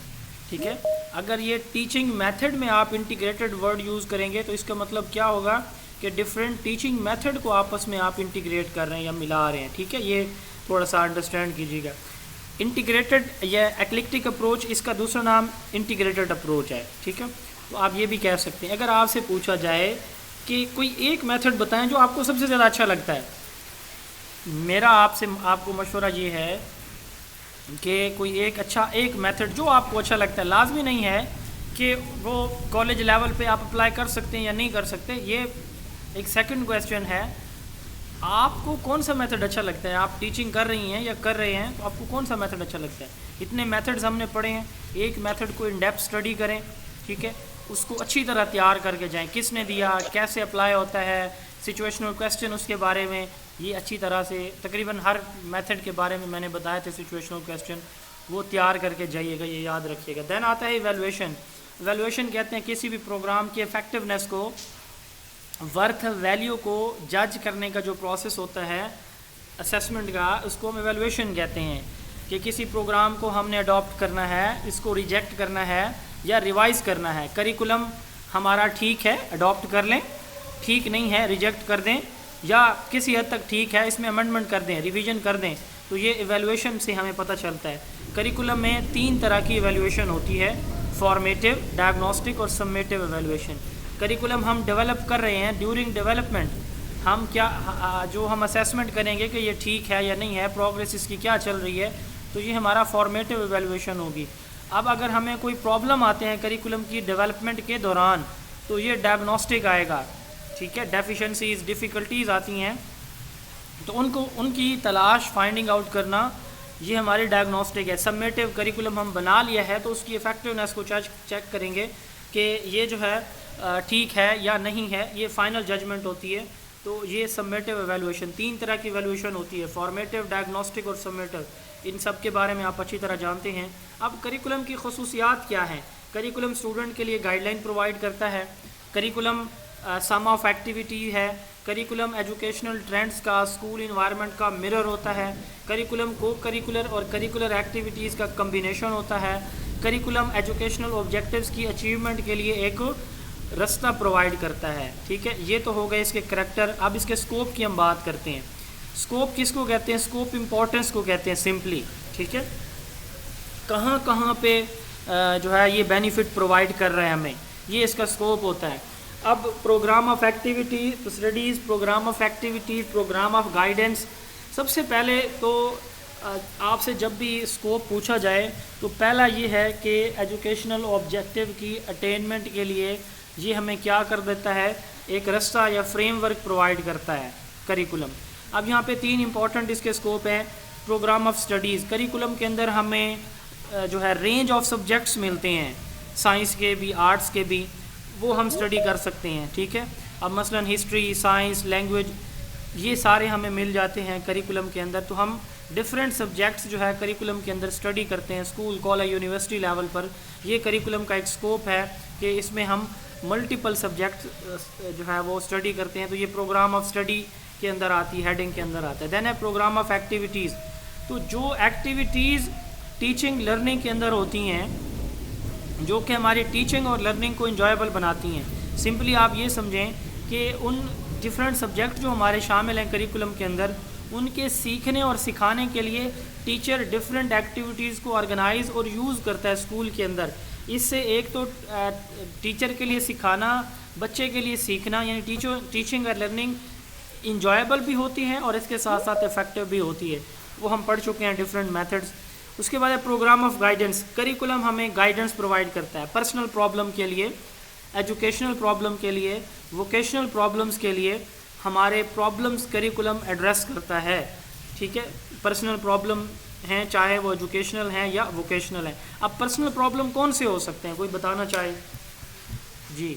S1: ठीक है। अगर ये टीचिंग मेथड में आप इंटीग्रेटेड वर्ड यूज़ करेंगे तो इसका मतलब क्या होगा कि डिफरेंट टीचिंग मेथड को आपस में आप इंटीग्रेट कर रहे हैं या मिला रहे हैं, ठीक है। ये थोड़ा सा अंडरस्टैंड कीजिएगा। इंटीग्रेटेड या एक्लिक्टिक अप्रोच, इसका दूसरा नाम इंटीग्रेटेड अप्रोच है, ठीक है। तो आप ये भी कह सकते हैं, अगर आपसे पूछा जाए कि कोई एक मेथड बताएं जो आपको सबसे ज़्यादा अच्छा लगता है, मेरा आपको मशवरा ये है कि कोई एक मेथड जो आपको अच्छा लगता है। लाजमी नहीं है कि वो कॉलेज लेवल पे आप अप्लाई कर सकते हैं या नहीं कर सकते, ये एक सेकंड क्वेश्चन है। आपको कौन सा मेथड अच्छा लगता है, आप टीचिंग कर रही हैं या कर रहे हैं, तो आपको कौन सा मेथड अच्छा लगता है। इतने मेथड्स हमने पढ़े हैं, एक मेथड को इन डेप्थ स्टडी करें, ठीक है, उसको अच्छी तरह तैयार करके जाएं, किसने दिया, कैसे अप्लाई होता है, सिचुएशनल क्वेश्चन उसके बारे में, ये अच्छी तरह से तकरीबन हर मेथड के बारे में मैंने बताया थे सिचुएशनल क्वेश्चन, वो तैयार करके जाइएगा, ये याद रखिएगा। देन आता है इवैल्यूएशन। इवैल्यूएशन कहते हैं किसी भी प्रोग्राम की इफेक्टिवनेस को, वर्थ वैल्यू को जज करने का जो प्रोसेस होता है असेसमेंट का, उसको हम इवैल्यूएशन कहते हैं। कि किसी प्रोग्राम को हमने अडॉप्ट करना है, इसको रिजेक्ट करना है या रिवाइज़ करना है। करिकुलम हमारा ठीक है, अडॉप्ट कर लें, ठीक नहीं है रिजेक्ट कर दें, या किसी हद तक ठीक है इसमें अमेंडमेंट कर दें, रिवीजन कर दें, तो ये एवेलुएशन से हमें पता चलता है। करिकुलम में 3 तरह की एवेलुएशन होती है, फॉर्मेटिव, डायग्नोस्टिक और समेटिव एवेलुएशन। करिकुलम हम डेवलप कर रहे हैं, ड्यूरिंग डेवलपमेंट हम क्या जो हम असेसमेंट करेंगे कि ये ठीक है या नहीं है, प्रोग्रेस इसकी क्या चल रही है, तो ये हमारा फॉर्मेटिव एवेलुएशन होगी। अब अगर हमें कोई प्रॉब्लम आते हैं करिकुलम की डेवलपमेंट के दौरान, तो ये डायग्नोस्टिक आएगा, ठीक है। डेफिशिएंसीज, डिफ़िकल्टीज़ आती हैं तो उनकी तलाश, फाइंडिंग आउट करना, ये हमारी डायग्नोस्टिक है। समेटिव करिकुलम हम बना लिया है तो उसकी इफ़ेक्टिवनेस को चेक करेंगे कि ये जो है ठीक है या नहीं है, ये फ़ाइनल जजमेंट होती है। तो ये समेटिव एवेलुएशन, 3 तरह की एवेलुएशन होती है, फॉर्मेटिव, डायग्नोस्टिक और समेटिव। इन सब के बारे में आप अच्छी तरह जानते हैं। अब करिकुलम की खसूसियात क्या हैं? करिकुलम स्टूडेंट के लिए गाइडलाइन प्रोवाइड करता है। करिकुलम सम ऑफ एक्टिविटी है। करिकुलम एजुकेशनल ट्रेंड्स का, स्कूल इन्वायरमेंट का मिरर होता है। करिकुलम को करिकुलर और करिकुलर एक्टिविटीज़ का कम्बिनेशन होता है। करिकुलम एजुकेशनल ऑब्जेक्टिव्स की अचीवमेंट के लिए एक रास्ता प्रोवाइड करता है, ठीक है। ये तो हो गए इसके करैक्टर। अब इसके स्कोप की हम बात करते हैं। स्कोप किसको कहते हैं? स्कोप इम्पोर्टेंस को कहते हैं सिंपली, ठीक है। कहाँ कहाँ पे जो है ये बेनिफिट प्रोवाइड कर रहा है हमें, ये इसका स्कोप होता है। अब programme of activity studies, programme of activity, programme of guidance. सबसे पहले तो आपसे जब भी स्कोप पूछा जाए तो पहला ये है कि एजुकेशनल ऑब्जेक्टिव की अटेनमेंट के लिए ये हमें क्या कर देता है, एक रास्ता या फ्रेमवर्क प्रोवाइड करता है करिकुलम। अब यहाँ पे 3 इंपॉर्टेंट इसके स्कोप हैं। प्रोग्राम ऑफ स्टडीज़, करिकुलम के अंदर हमें जो है रेंज ऑफ सब्जेक्ट्स मिलते हैं, साइंस के भी, आर्ट्स के भी, वो हम स्टडी कर सकते हैं, ठीक है। अब मसलन हिस्ट्री, साइंस, लैंग्वेज, ये सारे हमें मिल जाते हैं करिकुलम के अंदर। तो हम डिफरेंट सब्जेक्ट्स जो है करिकुलम के अंदर स्टडी करते हैं स्कूल, कॉलेज, यूनिवर्सिटी लेवल पर। ये करिकुलम का एक स्कोप है कि इसमें हम मल्टीपल सब्जेक्ट जो है वो स्टडी करते हैं। तो ये प्रोग्राम ऑफ स्टडी के अंदर आती है, हेडिंग के अंदर आता है। देन है प्रोग्राम ऑफ एक्टिविटीज़। तो जो एक्टिविटीज़ टीचिंग लर्निंग के अंदर होती हैं, जो कि हमारी टीचिंग और लर्निंग को इंजॉयबल बनाती हैं। सिंपली आप ये समझें कि उन डिफरेंट सब्जेक्ट जो हमारे शामिल हैं करिकुलम के अंदर, उनके सीखने और सिखाने के लिए टीचर डिफरेंट एक्टिविटीज़ को ऑर्गेनाइज और यूज़ करता है स्कूल के अंदर। इससे एक तो टीचर के लिए सिखाना, बच्चे के लिए सीखना, यानी टीचिंग और लर्निंग इंजॉयबल भी होती है और इसके साथ साथ इफ़ेक्टिव भी होती है। वो हम पढ़ चुके हैं डिफरेंट मेथड्स। उसके बाद है प्रोग्राम ऑफ गाइडेंस। करिकुलम हमें गाइडेंस प्रोवाइड करता है पर्सनल प्रॉब्लम के लिए, एजुकेशनल प्रॉब्लम के लिए, वोकेशनल प्रॉब्लम्स के लिए। हमारे प्रॉब्लम्स करिकुलम एड्रेस करता है, ठीक है। पर्सनल प्रॉब्लम हैं, चाहे वो एजुकेशनल हैं या वोकेशनल हैं। अब पर्सनल प्रॉब्लम कौन से हो सकते हैं, कोई बताना चाहे? जी,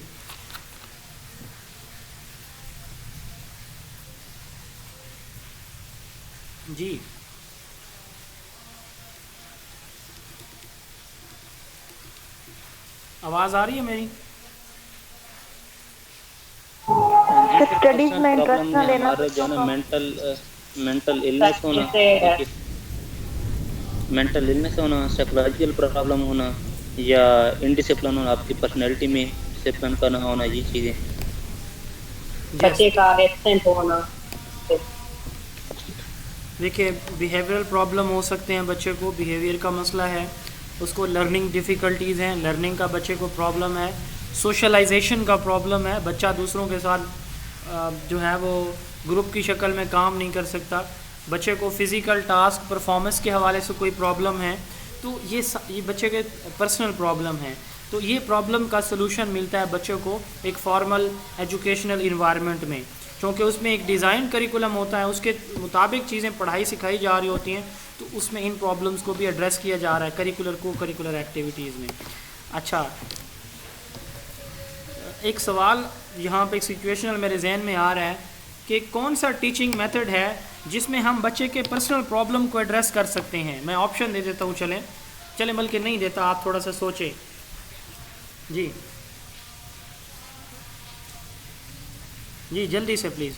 S1: जी, आवाज़ आ रही है मेरी?
S2: स्टडीज में इंटरेस्ट ना लेना,
S5: हमारा जो है ना मेंटल इलनेस होना, मेंटल इलनेस होना, साइकोलॉजिकल प्रॉब्लम होना या इनडिसिप्लिन होना, आपकी पर्सनैलिटी में डिसिप्लिन का ना होना, ये चीज़ें।
S6: बच्चे का एब्सेंट होना।
S1: देखिए, बिहेवियरल प्रॉब्लम हो सकते हैं, बच्चे को बिहेवियर का मसला है, उसको लर्निंग डिफ़िकल्टीज़ हैं, लर्निंग का बच्चे को प्रॉब्लम है, सोशलाइजेशन का प्रॉब्लम है, बच्चा दूसरों के साथ जो है वो ग्रुप की शक्ल में काम नहीं कर सकता, बच्चे को फ़िज़िकल टास्क परफॉर्मेंस के हवाले से कोई प्रॉब्लम है। तो ये बच्चे के पर्सनल प्रॉब्लम है। तो ये प्रॉब्लम का सलूशन मिलता है बच्चों को एक फॉर्मल एजुकेशनल इन्वायरमेंट में, क्योंकि उसमें एक डिज़ाइन करिकुलम होता है, उसके मुताबिक चीज़ें पढ़ाई सिखाई जा रही होती हैं। तो उसमें इन प्रॉब्लम्स को भी एड्रेस किया जा रहा है करिकुलर एक्टिविटीज़ में। अच्छा, एक सवाल यहाँ पे एक सिचुएशनल मेरे जहन में आ रहा है कि कौन सा टीचिंग मेथड है जिसमें हम बच्चे के पर्सनल प्रॉब्लम को एड्रेस कर सकते हैं। मैं ऑप्शन दे देता हूँ, चलें बल्कि नहीं देता, आप थोड़ा सा सोचें। जी जी, जल्दी से प्लीज़।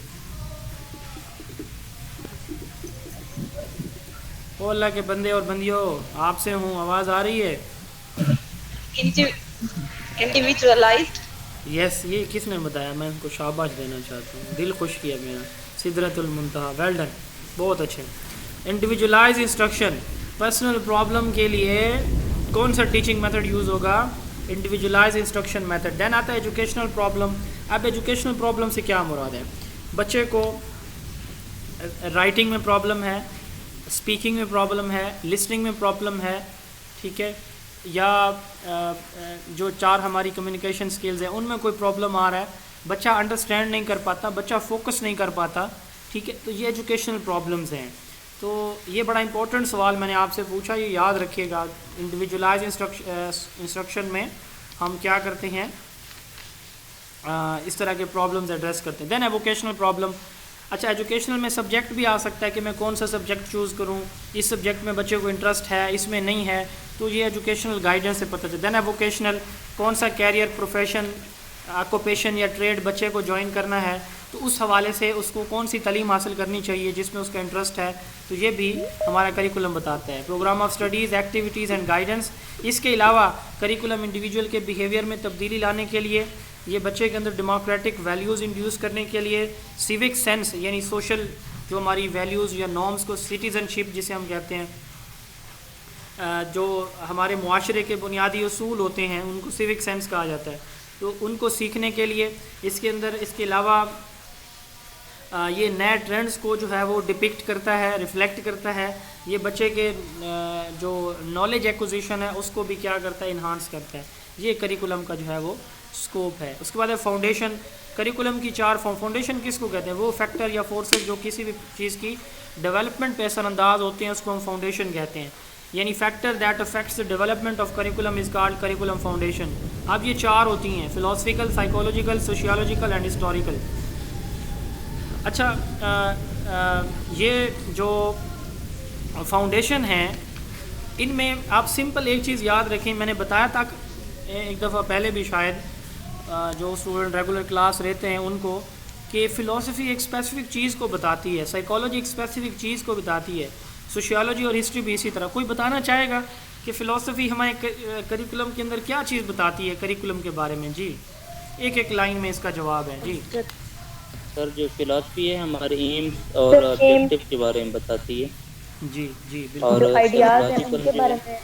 S1: ओ अल्लाह के बंदे और बंदियों, आपसे हूँ, आवाज़ आ रही है?
S6: इंडिविजुअलाइज्ड।
S1: यस, ये किसने बताया? मैं उनको शाबाश देना चाहता हूँ, दिल खुश किया मेरा। सिदरतुल मुंतहा, वेल डन, बहुत अच्छे। इंडिविजुअलाइज इंस्ट्रक्शन, पर्सनल प्रॉब्लम के लिए कौन सा टीचिंग मेथड यूज़ होगा? Individualise instruction method. देन आता है एजुकेशनल प्रॉब्लम। अब एजुकेशनल प्रॉब्लम से क्या मुराद है? बच्चे को राइटिंग में प्रॉब्लम है, स्पीकिंग में प्रॉब्लम है, लिसनिंग में प्रॉब्लम है, ठीक है, या जो 4 हमारी कम्युनिकेशन स्किल्स हैं उनमें कोई प्रॉब्लम आ रहा है, बच्चा अंडरस्टैंड नहीं कर पाता, बच्चा फोकस नहीं कर पाता, ठीक है, तो ये एजुकेशनल प्रॉब्लम्स हैं। तो ये बड़ा इंपॉर्टेंट सवाल मैंने आपसे पूछा, ये याद रखिएगा। इंडिविजुअलाइज इंस्ट्रक्शन में हम क्या करते हैं, इस तरह के प्रॉब्लम्स एड्रेस करते हैं। Then vocational problem. अच्छा, एजुकेशनल में सब्जेक्ट भी आ सकता है कि मैं कौन सा सब्जेक्ट चूज़ करूं, इस सब्जेक्ट में बच्चे को इंटरेस्ट है, इसमें नहीं है, तो ये एजुकेशनल गाइडेंस से पता चलता है। देन एवोकेशनल, कौन सा कैरियर, प्रोफेशन, ऑक्यूपेशन या ट्रेड बच्चे को ज्वाइन करना है, तो उस हवाले से उसको कौन सी तालीम हासिल करनी चाहिए जिसमें उसका इंटरेस्ट है, तो ये भी हमारा करिकुलम बताता है। Programme of studies, activities and guidance. इसके अलावा करिकुलम इंडिविजुअल के बिहेवियर में तब्दीली लाने के लिए, ये बच्चे के अंदर डेमोक्रेटिक वैल्यूज़ इंड्यूस करने के लिए, सिविक सेंस यानी सोशल जो हमारी वैल्यूज़ या नॉर्म्स को, सिटीज़नशिप जिसे हम कहते हैं, जो हमारे मुआशरे के बुनियादी उसूल होते हैं उनको सिविक सेंस कहा जाता है, तो उनको सीखने के लिए इसके अंदर, इसके अलावा ये नए ट्रेंड्स को जो है वो डिपिक्ट करता है, रिफ्लेक्ट करता है। ये बच्चे के जो नॉलेज एक्विजिशन है उसको भी क्या करता है, इन्हांस करता है। ये करिकुलम का जो है वो स्कोप है। उसके बाद है फाउंडेशन। करिकुलम की 4 फाउंडेशन किसको कहते हैं? वो फैक्टर या फोर्सेस जो किसी भी चीज़ की डेवलपमेंट पे असरअंदाज होते हैं उसको हम फाउंडेशन कहते हैं। यानी factor that affects the development of curriculum is called curriculum foundation. अब ये 4 होती हैं, philosophical, psychological, sociological and historical. अच्छा, ये जो फाउंडेशन हैं इनमें आप सिंपल एक चीज़ याद रखें, मैंने बताया था एक दफ़ा पहले भी शायद, जो स्टूडेंट रेगुलर क्लास रहते हैं उनको, कि फ़िलासफ़ी एक स्पेसिफ़िक चीज़ को बताती है, साइकोलॉजी एक स्पेसिफ़िक चीज़ को बताती है, सोशियोलॉजी और हिस्ट्री भी इसी तरह। कोई बताना चाहेगा कि फ़िलासफ़ी हमारे करिकुलम के अंदर क्या चीज़ बताती है करिकुलम के बारे में? जी, एक लाइन में इसका जवाब है। जी
S5: सर, जो फिलॉसफी है हमारे एम्स और ऑब्जेक्टिव के बारे में बताती है।
S1: जी जी,
S5: और
S2: जो आइडियाज हैं
S5: psychological
S2: उनके बारे में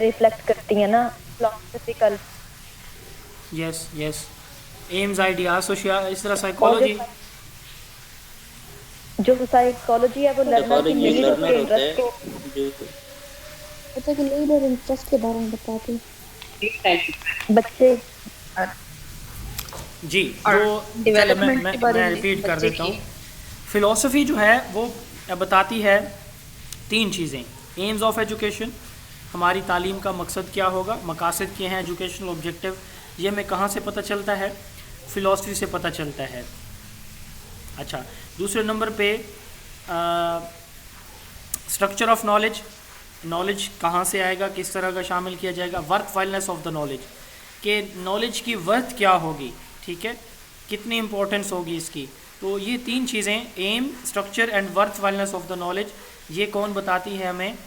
S2: रिफ्लेक्ट करती है ना, philosophical.
S1: Yes yes, AIIMS, ideas, social, इस तरह साइकोलॉजी।
S2: जो साइकोलॉजी है वो लर्नर की नीड, उसके इंटरेस्ट को,
S5: जो
S3: बच्चे के नीड और इंटरेस्ट के बारे में बताती है।
S2: बच्चे
S1: जी, जो डेवलपमेंट मैं रिपीट कर देता हूँ। फ़िलासफ़ी जो है वो बताती है 3 चीज़ें। एम्स ऑफ एजुकेशन, हमारी तालीम का मकसद क्या होगा, मकासद क्या हैं, एजुकेशनल ऑब्जेक्टिव, ये हमें कहाँ से पता चलता है? फ़िलासफ़ी से पता चलता है। अच्छा, दूसरे नंबर पे स्ट्रक्चर ऑफ नॉलेज, नॉलेज कहाँ से आएगा, किस तरह का शामिल किया जाएगा। वर्थफुलनेस ऑफ द नॉलेज, कि नॉलेज की वर्थ क्या होगी, ठीक है, कितनी इंपॉर्टेंस होगी इसकी। तो ये 3 चीज़ें, aim, structure and worthfulness of the knowledge, ये कौन बताती है हमें?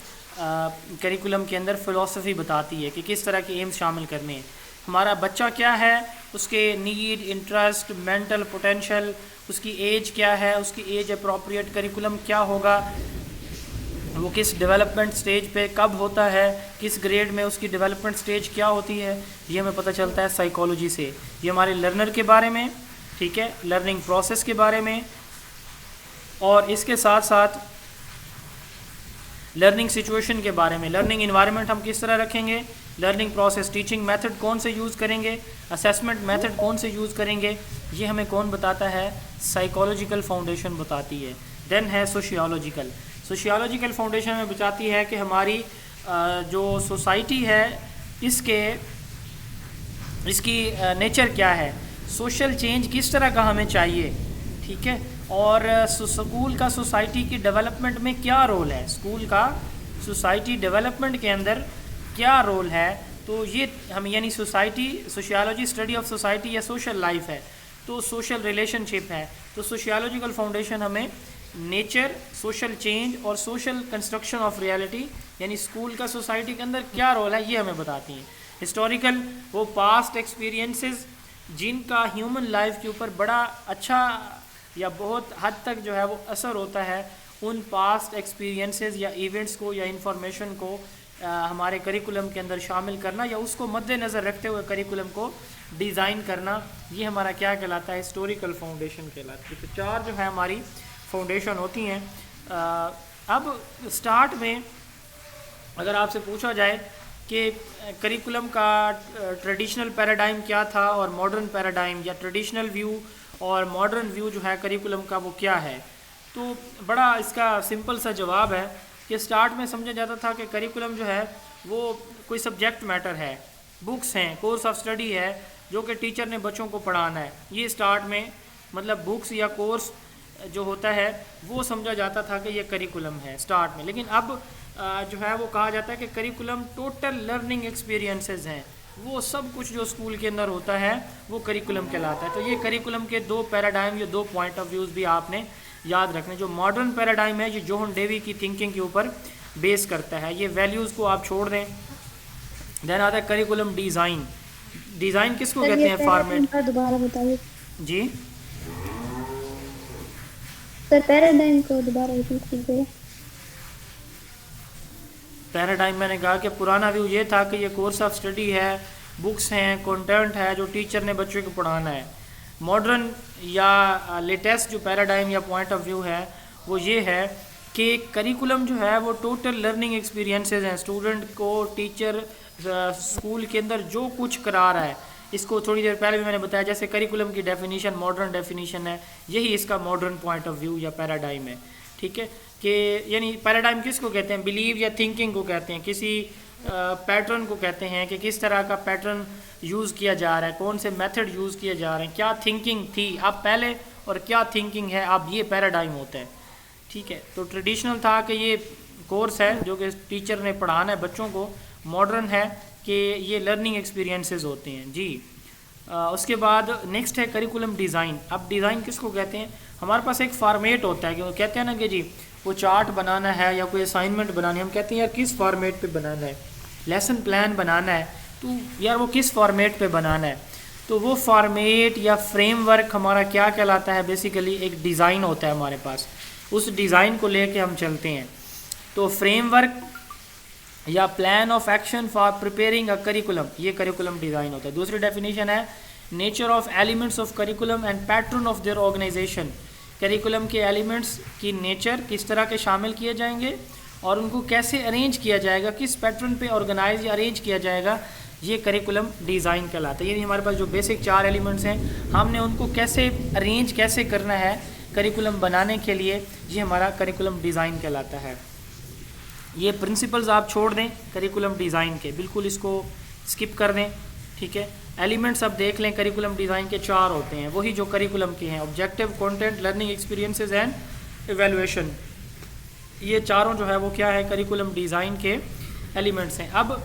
S1: करिकुलम के अंदर फ़िलासफ़ी बताती है कि किस तरह के एम्स शामिल करने हैं। हमारा बच्चा क्या है, उसके नीड, इंटरेस्ट, मेंटल पोटेंशियल, उसकी एज क्या है, उसकी एज अप्रोप्रिएट करिकुलम क्या होगा, वो किस डेवलपमेंट स्टेज पे कब होता है, किस ग्रेड में उसकी डेवलपमेंट स्टेज क्या होती है, ये हमें पता चलता है साइकोलॉजी से। ये हमारे लर्नर के बारे में, ठीक है, लर्निंग प्रोसेस के बारे में, और इसके साथ साथ लर्निंग सिचुएशन के बारे में, लर्निंग इन्वायरमेंट हम किस तरह रखेंगे, लर्निंग प्रोसेस, टीचिंग मेथड कौन से यूज़ करेंगे, असेसमेंट मेथड कौन से यूज़ करेंगे, ये हमें कौन बताता है? साइकोलॉजिकल फाउंडेशन बताती है। देन है सोशियोलॉजिकल। सोशियोलॉजिकल फाउंडेशन में बताती है कि हमारी जो सोसाइटी है इसकी नेचर क्या है, सोशल चेंज किस तरह का हमें चाहिए, ठीक है, और स्कूल का सोसाइटी की डेवलपमेंट में क्या रोल है, स्कूल का सोसाइटी डेवलपमेंट के अंदर क्या रोल है। तो ये हम, यानी society, sociology study of society या सोशल लाइफ है, तो सोशल रिलेशनशिप है। तो सोशियोलॉजिकल फाउंडेशन हमें नेचर, सोशल चेंज और सोशल कंस्ट्रक्शन ऑफ रियलिटी, यानी स्कूल का सोसाइटी के अंदर क्या रोल है, ये हमें बताती हैं। हिस्टोरिकल, वो पास्ट एक्सपीरियंसेस जिनका ह्यूमन लाइफ के ऊपर बड़ा अच्छा या बहुत हद तक जो है वो असर होता है, उन पास्ट एक्सपीरियंसेस या इवेंट्स को या इंफॉर्मेशन को हमारे करिकुलम के अंदर शामिल करना या उसको मद्देनज़र रखते हुए करिकुलम को डिज़ाइन करना, ये हमारा क्या कहलाता है, हिस्टोरिकल फाउंडेशन कहलाती है। तो 4 जो है हमारी फाउंडेशन होती हैं। अब स्टार्ट में अगर आपसे पूछा जाए कि करिकुलम का ट्रेडिशनल पैराडाइम क्या था और मॉडर्न पैराडाइम, या ट्रेडिशनल व्यू और मॉडर्न व्यू जो है करिकुलम का वो क्या है, तो बड़ा इसका सिंपल सा जवाब है कि स्टार्ट में समझा जाता था कि करिकुलम जो है वो कोई सब्जेक्ट मैटर है, बुक्स हैं, कोर्स ऑफ स्टडी है जो कि टीचर ने बच्चों को पढ़ाना है। ये स्टार्ट में मतलब बुक्स या कोर्स जो होता है वो समझा जाता था कि ये करिकुलम है स्टार्ट में। लेकिन अब जो है वो कहा जाता है कि करिकुलम टोटल लर्निंग एक्सपीरियंसेस हैं, वो सब कुछ जो स्कूल के अंदर होता है वो करिकुलम कहलाता है। तो ये करिकुलम के 2 पैराडाइम या 2 पॉइंट ऑफ व्यूज़ भी आपने याद रखने। जो मॉडर्न पैराडाइम है ये जोहन डेवी की थिंकिंग के ऊपर बेस करता है, ये वैल्यूज़ को आप छोड़ दें। देन आता है करिकुलम डिज़ाइन। डिज़ाइन किसको कहते हैं? फॉर्मेट।
S3: दोबारा बताइए
S1: जी
S3: सर, पैराडाइम को दोबारा रिपीट कीजिए।
S1: पैराडाइम मैंने कहा कि पुराना व्यू ये था कि ये कोर्स ऑफ स्टडी है, बुक्स हैं, कंटेंट है जो टीचर ने बच्चों को पढ़ाना है। मॉडर्न या लेटेस्ट जो पैराडाइम या पॉइंट ऑफ व्यू है वो ये है कि करिकुलम जो है वो टोटल लर्निंग एक्सपीरियंसेस हैं। स्टूडेंट को टीचर स्कूल के अंदर जो कुछ करा रहा है, इसको थोड़ी देर पहले भी मैंने बताया, जैसे करिकुलम की डेफिनेशन मॉडर्न डेफिनेशन है, यही इसका मॉडर्न पॉइंट ऑफ व्यू या पैराडाइम है। ठीक है, कि यानी पैराडाइम किसको कहते हैं? बिलीव या थिंकिंग को कहते हैं, किसी पैटर्न को कहते हैं कि किस तरह का पैटर्न यूज़ किया जा रहा है, कौन से मेथड यूज़ किए जा रहे हैं, क्या थिंकिंग थी अब पहले और क्या थिंकिंग है अब, ये पैराडाइम होता है। ठीक है, तो ट्रेडिशनल था कि ये कोर्स है जो कि टीचर ने पढ़ाना है बच्चों को। मॉडर्न है कि ये लर्निंग एक्सपीरियंसेस होते हैं जी। उसके बाद नेक्स्ट है करिकुलम डिज़ाइन। अब डिज़ाइन किसको कहते हैं? हमारे पास एक फॉर्मेट होता है कि वो कहते हैं ना कि जी वो चार्ट बनाना है या कोई असाइनमेंट बनानी है, हम कहते हैं यार किस फॉर्मेट पे बनाना है, लेसन प्लान बनाना है, तो यार वो किस फॉर्मेट पे बनाना है। तो वो फॉर्मेट या फ्रेमवर्क हमारा क्या कहलाता है? बेसिकली एक डिज़ाइन होता है हमारे पास, उस डिज़ाइन को लेके हम चलते हैं। तो फ्रेमवर्क या plan of action for preparing a curriculum, ये करिकुलम डिज़ाइन होता है। दूसरी डेफिनेशन है nature of elements of curriculum and pattern of their organisation. Curriculum के एलिमेंट्स की नेचर किस तरह के शामिल किए जाएंगे और उनको कैसे अरेंज किया जाएगा, किस पैटर्न पे ऑर्गेनाइज या अरेंज किया जाएगा, ये करिकुलम डिज़ाइन कहलाता है। ये हमारे पास जो बेसिक 4 एलिमेंट्स हैं, हमने उनको कैसे अरेंज कैसे करना है करिकुलम बनाने के लिए, ये हमारा करिकुलम डिज़ाइन कहलाता है। ये प्रिंसिपल्स आप छोड़ दें करिकुलम डिज़ाइन के, बिल्कुल इसको स्किप कर दें। ठीक है, एलिमेंट्स अब देख लें करिकुलम डिज़ाइन के 4 होते हैं, वही जो करिकुलम के हैं, objective, content, learning experiences and evaluation. ये चारों जो है वो क्या है? करिकुलम डिज़ाइन के एलिमेंट्स हैं। अब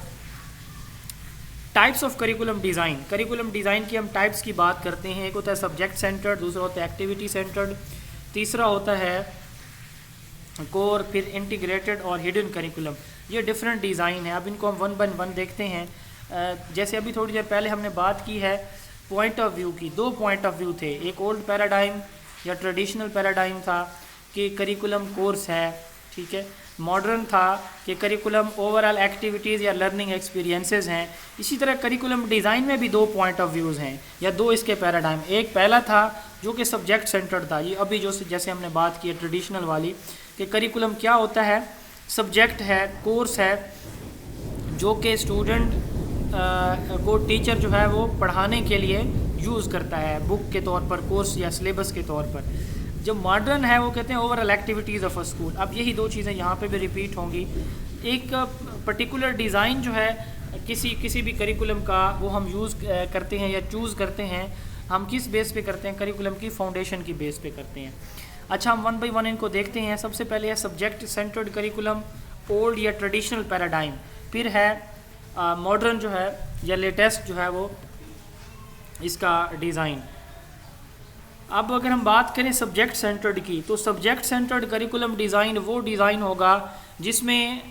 S1: types of curriculum design. Curriculum design की हम टाइप्स की बात करते हैं। एक होता है सब्जेक्ट सेंटर्ड, दूसरा होता है एक्टिविटी सेंटर्ड, तीसरा होता है कोर, फिर इंटीग्रेटेड और हिडन करिकुलम। ये डिफरेंट डिज़ाइन है। अब इनको हम 1 बाय 1 देखते हैं। जैसे अभी थोड़ी देर पहले हमने बात की है पॉइंट ऑफ व्यू की, 2 पॉइंट ऑफ व्यू थे। एक ओल्ड पैराडाइम या ट्रेडिशनल पैराडाइम था कि करिकुलम कोर्स है, ठीक है। मॉडर्न था कि करिकुलम ओवरऑल एक्टिविटीज़ या लर्निंग एक्सपीरियंसेस हैं। इसी तरह करिकुलम डिज़ाइन में भी 2 पॉइंट ऑफ व्यूज़ हैं या 2 इसके पैराडाइम। एक पहला था जो कि सब्जेक्ट सेंटर्ड था, ये अभी जो जैसे हमने बात की है ट्रेडिशनल वाली, कि करिकुलम क्या होता है? सब्जेक्ट है, कोर्स है, जो कि स्टूडेंट को टीचर जो है वो पढ़ाने के लिए यूज़ करता है बुक के तौर पर, कोर्स या सिलेबस के तौर पर। जो मॉडर्न है वो कहते हैं overall activities of a school. अब यही 2 चीज़ें यहाँ पे भी रिपीट होंगी। एक पर्टिकुलर डिज़ाइन जो है किसी भी करिकुलम का, वो हम यूज़ करते हैं या चूज़ करते हैं, हम किस बेस पे करते हैं? करिकुलम की फाउंडेशन की बेस पे करते हैं। अच्छा, हम 1 बाय 1 इनको देखते हैं। सबसे पहले है सब्जेक्ट सेंटर्ड करिकुलम, ओल्ड या ट्रेडिशनल पैराडाइम। फिर है मॉडर्न जो है या लेटेस्ट जो है वो इसका डिज़ाइन। अब अगर हम बात करें सब्जेक्ट सेंटर्ड की, तो सब्जेक्ट सेंटर्ड करिकुलम डिज़ाइन वो डिज़ाइन होगा जिसमें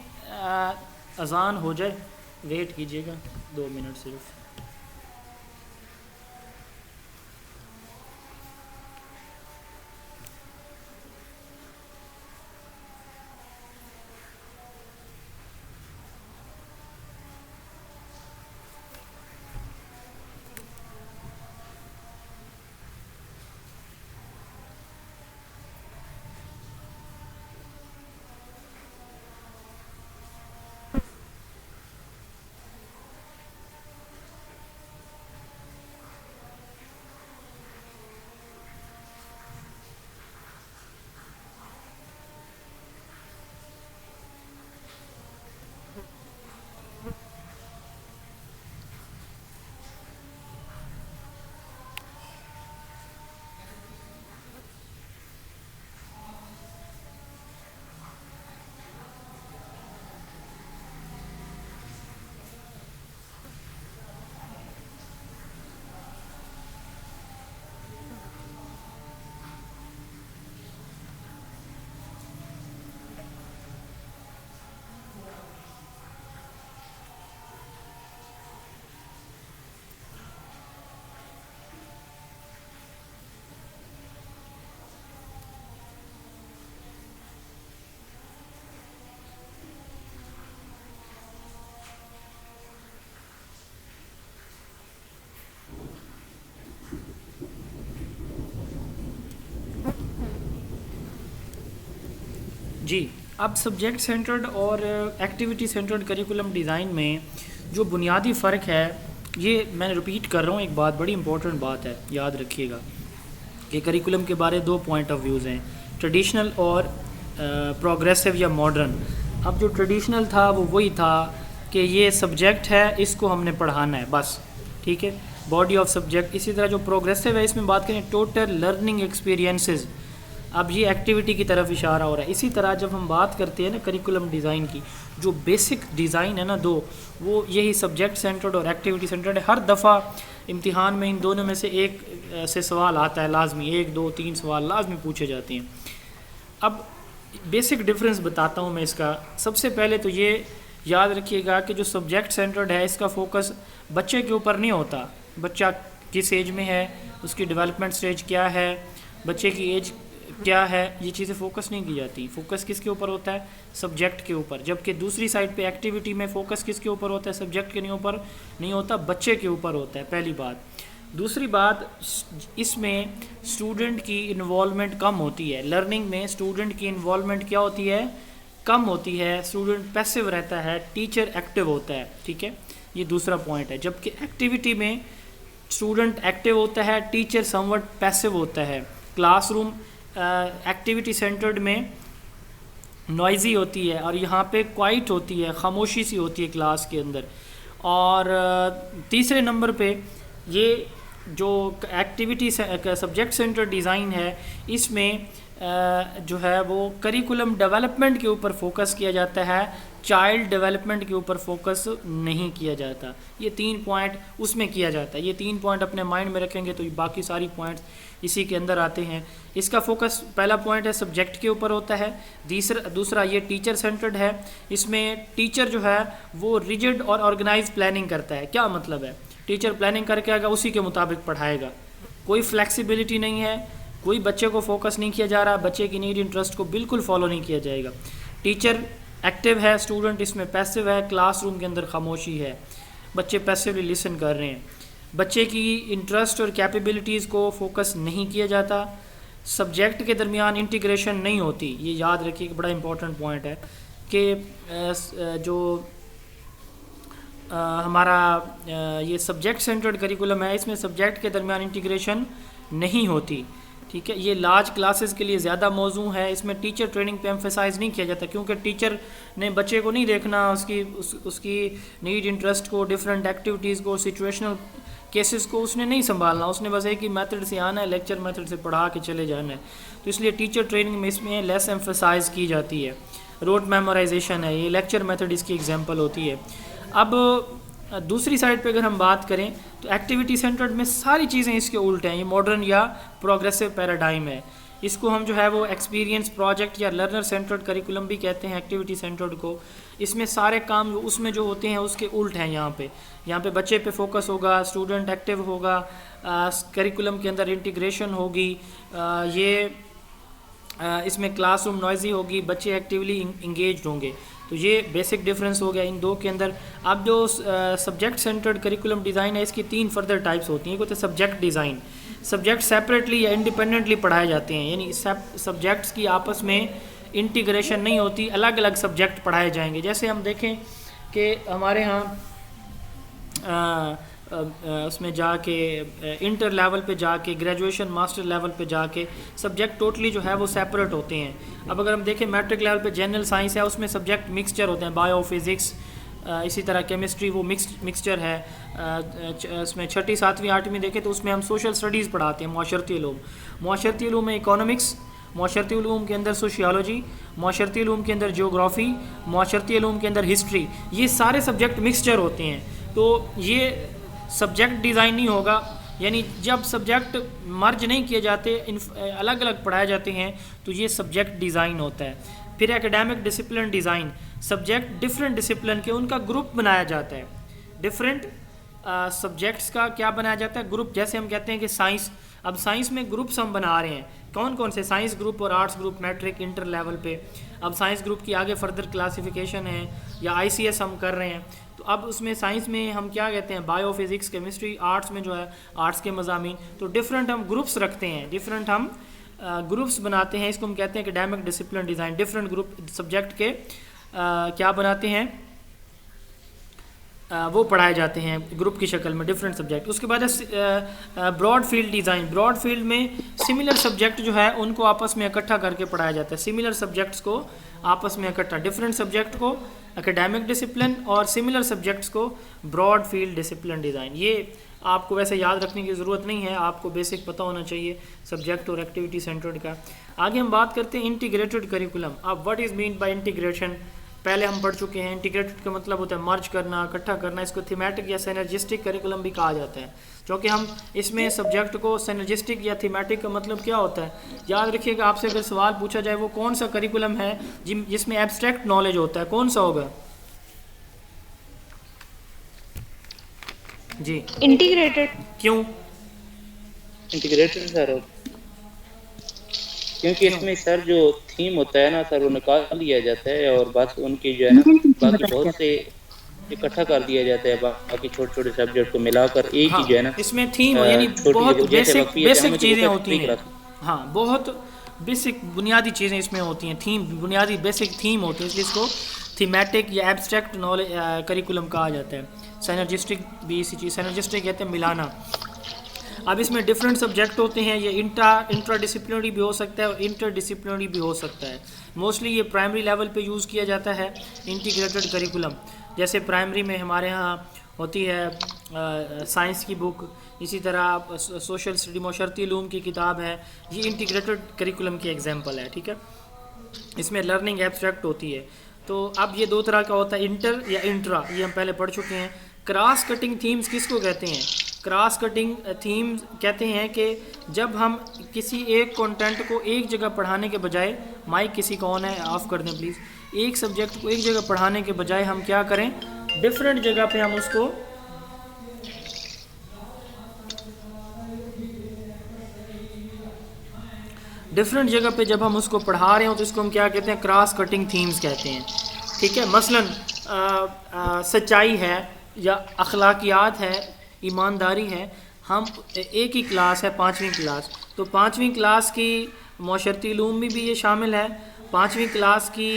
S1: अजान हो जाए, वेट कीजिएगा 2 मिनट सिर्फ। जी, अब सब्जेक्ट सेंटर्ड और एक्टिविटी सेंटर्ड करिकुलम डिज़ाइन में जो बुनियादी फ़र्क है, ये मैं रिपीट कर रहा हूँ, एक बात बड़ी इंपॉर्टेंट बात है, याद रखिएगा कि करिकुलम के बारे 2 पॉइंट ऑफ व्यूज़ हैं, ट्रेडिशनल और प्रोग्रेसिव या मॉडर्न। अब जो ट्रेडिशनल था वो वही था कि ये सब्जेक्ट है, इसको हमने पढ़ाना है बस, ठीक है, बॉडी ऑफ सब्जेक्ट। इसी तरह जो प्रोग्रेसिव है, इसमें बात करें टोटल लर्निंग एक्सपीरियंसेस, अब ये एक्टिविटी की तरफ इशारा हो रहा है। इसी तरह जब हम बात करते हैं ना करिकुलम डिज़ाइन की, जो बेसिक डिज़ाइन है ना दो, वो यही सब्जेक्ट सेंटर्ड और एक्टिविटी सेंटर्ड है। हर दफ़ा इम्तिहान में इन दोनों में से एक से सवाल आता है लाजमी, 1 2 3 सवाल लाजमी पूछे जाते हैं। अब बेसिक डिफरेंस बताता हूँ मैं इसका। सबसे पहले तो ये याद रखिएगा कि जो सब्जेक्ट सेंटर्ड है, इसका फोकस बच्चे के ऊपर नहीं होता, बच्चा किस एज में है, उसकी डेवलपमेंट स्टेज क्या है, बच्चे की एज क्या है, ये चीज़ें फोकस नहीं की जाती। फोकस किसके ऊपर होता है? सब्जेक्ट के ऊपर। जबकि दूसरी साइड पे एक्टिविटी में फोकस किसके ऊपर होता है? सब्जेक्ट के ऊपर नहीं होता, बच्चे के ऊपर होता है, पहली बात। दूसरी बात, इसमें स्टूडेंट की इन्वॉल्वमेंट कम होती है। लर्निंग में स्टूडेंट की इन्वॉल्वमेंट क्या होती है? कम होती है। स्टूडेंट पैसिव रहता है, टीचर एक्टिव होता है, ठीक है, ये दूसरा पॉइंट है। जबकि एक्टिविटी में स्टूडेंट एक्टिव होता है, टीचर समवट पैसिव होता है। क्लासरूम एक्टिविटी सेंटर्ड में नॉइज़ी होती है और यहाँ पे क्वाइट होती है, खामोशी सी होती है क्लास के अंदर। और तीसरे नंबर पे ये जो एक्टिविटी सब्जेक्ट सेंटर डिज़ाइन है, इसमें जो है वो करिकुलम डेवलपमेंट के ऊपर फोकस किया जाता है, चाइल्ड डेवलपमेंट के ऊपर फोकस नहीं किया जाता। ये 3 पॉइंट उसमें किया जाता है। ये 3 पॉइंट अपने माइंड में रखेंगे तो बाकी सारी पॉइंट्स इसी के अंदर आते हैं। इसका फोकस पहला पॉइंट है सब्जेक्ट के ऊपर होता है। दूसरा ये टीचर सेंटर्ड है। इसमें टीचर जो है वो रिजिड और ऑर्गेनाइज प्लानिंग करता है। क्या मतलब है? टीचर प्लानिंग करके आएगा, उसी के मुताबिक पढ़ाएगा, कोई फ्लेक्सिबिलिटी नहीं है, कोई बच्चे को फोकस नहीं किया जा रहा, बच्चे की नीड इंटरेस्ट को बिल्कुल फॉलो नहीं किया जाएगा। टीचर एक्टिव है, स्टूडेंट इसमें पैसिव है, क्लासरूम के अंदर खामोशी है, बच्चे पैसिवली लिसन कर रहे हैं, बच्चे की इंटरेस्ट और कैपेबिलिटीज़ को फोकस नहीं किया जाता, सब्जेक्ट के दरमियान इंटीग्रेशन नहीं होती। ये याद रखिए कि बड़ा इंपॉर्टेंट पॉइंट है कि जो हमारा ये सब्जेक्ट सेंटर्ड करिकुलम है, इसमें सब्जेक्ट के दरमियान इंटीग्रेशन नहीं होती, ठीक है। ये लार्ज क्लासेस के लिए ज़्यादा मौजू है। इसमें टीचर ट्रेनिंग पे एम्फेसाइज नहीं किया जाता, क्योंकि टीचर ने बच्चे को नहीं देखना, उसकी नीड इंटरेस्ट को, डिफरेंट एक्टिविटीज़ को, सिचुएशनल केसेस को उसने नहीं संभालना। उसने बस एक ही मेथड से आना है, लेक्चर मेथड से पढ़ा के चले जाना है। तो इसलिए टीचर ट्रेनिंग में इसमें लेस एम्फेसाइज की जाती है। रोट मेमोराइजेशन है, ये लेक्चर मेथड इसकी एग्जांपल होती है। अब दूसरी साइड पे अगर हम बात करें तो एक्टिविटी सेंटर्ड में सारी चीज़ें इसके उल्ट हैं। ये मॉडर्न या प्रोग्रेसिव पैराडाइम है। इसको हम जो है वो एक्सपीरियंस प्रोजेक्ट या लर्नर सेंटर्ड करिकुलम भी कहते हैं एक्टिविटी सेंटर्ड को। इसमें सारे काम उसमें जो होते हैं उसके उल्ट हैं। यहाँ पे बच्चे पे फोकस होगा, स्टूडेंट एक्टिव होगा, करिकुलम के अंदर इंटीग्रेशन होगी, इसमें क्लासरूम नॉइजी होगी, बच्चे एक्टिवली इंगेज्ड होंगे। तो ये बेसिक डिफरेंस हो गया इन दो के अंदर। अब जो सब्जेक्ट सेंटर्ड करिकुलम डिज़ाइन है, इसकी 3 फर्दर टाइप्स होती हैं। कोई तो सब्जेक्ट डिज़ाइन, सब्जेक्ट सेपरेटली या इंडिपेंडेंटली पढ़ाए जाते हैं, यानी सब्जेक्ट्स की आपस में इंटीग्रेशन नहीं होती, अलग अलग सब्जेक्ट पढ़ाए जाएंगे। जैसे हम देखें कि हमारे यहाँ उसमें जाके इंटर लेवल पे जाके, ग्रेजुएशन मास्टर लेवल पे जाके सब्जेक्ट टोटली जो है वो सेपरेट होते हैं। अब अगर हम देखें मैट्रिक लेवल पे जनरल साइंस है, उसमें सब्जेक्ट मिक्सचर होते हैं, बायो, फिज़िक्स, इसी तरह केमिस्ट्री वो मिक्सचर है। उसमें 6ठी 7वीं 8वीं देखें तो उसमें हम सोशल स्टडीज़ पढ़ाते हैं, माशरती उलूम। माशरती उलूम में इकोनॉमिक्स, माशरती उलूम के अंदर सोशियोलॉजी, माशरती उलूम के अंदर ज्योग्राफी, माशरती उलूम के अंदर हिस्ट्री, ये सारे सब्जेक्ट मिक्सचर होते हैं। तो ये सब्जेक्ट डिज़ाइन नहीं होगा, यानी जब सब्जेक्ट मर्ज नहीं किए जाते, अलग अलग पढ़ाए जाते हैं, तो ये सब्जेक्ट डिज़ाइन होता है। फिर academic discipline design, subject different discipline के उनका ग्रुप बनाया जाता है। डिफरेंट सब्जेक्ट्स का क्या बनाया जाता है? ग्रुप। जैसे हम कहते हैं कि साइंस, अब साइंस में ग्रुप्स हम बना रहे हैं, कौन कौन से? साइंस ग्रुप और arts group, matric inter level पे। अब साइंस ग्रुप की आगे फर्दर क्लासिफिकेशन है या ICS हम कर रहे हैं, तो अब उसमें साइंस में हम क्या कहते हैं? Bio, physics, chemistry. आर्ट्स में जो है आर्ट्स के मज़ामीन। तो डिफरेंट हम ग्रुप्स रखते हैं, डिफरेंट हम ग्रुप्स बनाते हैं, इसको हम कहते हैं academic discipline design. Different group subject के क्या बनाते हैं, वो पढ़ाए जाते हैं ग्रुप की शक्ल में, डिफरेंट सब्जेक्ट। उसके बाद broad field design. Broad field में सिमिलर सब्जेक्ट जो है उनको आपस में इकट्ठा करके पढ़ाया जाता है, सिमिलर सब्जेक्ट्स को आपस में इकट्ठा, डिफरेंट सब्जेक्ट को एकेडमिक डिसिप्लिन और सिमिलर सब्जेक्ट्स को ब्रॉड फील्ड डिसिप्लिन डिज़ाइन। ये आपको वैसे याद रखने की ज़रूरत नहीं है, आपको बेसिक पता होना चाहिए सब्जेक्ट और एक्टिविटी सेंटर्ड का। आगे हम बात करते हैं इंटीग्रेटेड करिकुलम। अब what is mean by integration, पहले हम पढ़ चुके हैं। इंटीग्रेटेड का मतलब होता है मर्ज करना, इकट्ठा करना। इसको थीमेटिक या सिनर्जिस्टिक करिकुलम भी कहा जाता है, क्योंकि हम इसमें सब्जेक्ट को सिनर्जिस्टिक या थीमेटिक का मतलब क्या होता है, याद रखिएगा। आपसे अगर सवाल पूछा जाए वो कौन सा करिकुलम है जिसमें एब्स्ट्रैक्ट नॉलेज होता है, कौन सा होगा जी?
S4: इंटीग्रेटेड।
S1: क्यों
S5: इंटीग्रेटेड सर? क्योंकि इसमें सर जो थीम होता है ना सर, वो निकाल लिया जाता है और बस उनकी जो है ना बाकी बहुत से इकट्ठा कर दिया जाता है, बाकी छोटे छोटे सब्जेक्ट को मिलाकर एक ही जो है ना
S1: इसमें थीम यानी बहुत बेसिक चीज़ें होती हैं। हाँ, बहुत बेसिक बुनियादी चीज़ें इसमें होती हैं, थीम बुनियादी बेसिक थीम होती है, इसलिए इसको थीमेटिक या एब्स्ट्रैक्ट नॉलेज करिकुलम कहा जाता है। सिनर्जिस्टिक भी इसी चीज़, सिनर्जिस्टिक कहते हैं मिलाना। अब इसमें डिफरेंट सब्जेक्ट होते हैं, ये इंट्रा डिसिप्लिनरी भी हो सकता है और इंटर डिसिप्लिनरी भी हो सकता है। मोस्टली ये प्राइमरी लेवल पे यूज़ किया जाता है इंटीग्रेटेड करिकुलम। जैसे प्राइमरी में हमारे यहाँ होती है साइंस की बुक, इसी तरह सोशल स्टडी माशरती उलूम की किताब है, ये इंटीग्रेटेड करिकुलम की एग्जांपल है, ठीक है। इसमें लर्निंग एब्स्ट्रैक्ट होती है। तो अब ये दो तरह का होता है, इंटर या इंट्रा, ये हम पहले पढ़ चुके हैं। क्रॉस कटिंग थीम्स किसको कहते हैं? क्रॉस कटिंग थीम्स कहते हैं कि जब हम किसी एक कंटेंट को एक जगह पढ़ाने के बजाय, माइक किसी का ऑन है, ऑफ कर दें प्लीज़, एक सब्जेक्ट को एक जगह पढ़ाने के बजाय हम क्या करें, डिफरेंट जगह पे हम उसको डिफरेंट जगह पे जब हम उसको पढ़ा रहे हो तो इसको हम क्या कहते हैं, क्रॉस कटिंग थीम्स कहते हैं, ठीक है। मसलन सच्चाई है या अखलाकियात है, ईमानदारी है। हम एक ही क्लास है, 5वीं क्लास, तो 5वीं क्लास की माशरती उलूम में भी ये शामिल है, 5वीं क्लास की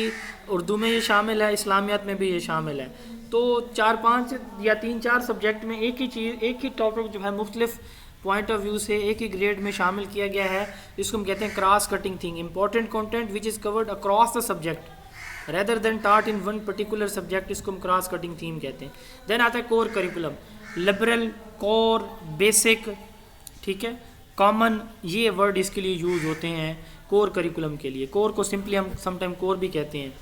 S1: उर्दू में ये शामिल है, इस्लामियात में भी ये शामिल है। तो 4-5 या 3-4 सब्जेक्ट में एक ही चीज़, एक ही टॉपिक जो है मुख्तलिफ पॉइंट ऑफ व्यू से एक ही ग्रेड में शामिल किया गया है, इसको हम कहते हैं cross cutting thing. Important content which is covered across the subject rather than taught in one particular subject, इसको हम क्रॉस कटिंग थीम कहते हैं। देन आता है core curriculum, liberal, core, basic, ठीक है, कॉमन, ये वर्ड इसके लिए यूज़ होते हैं कोर करिकुलम के लिए। कोर को सिंपली हम समटाइम कोर भी कहते हैं,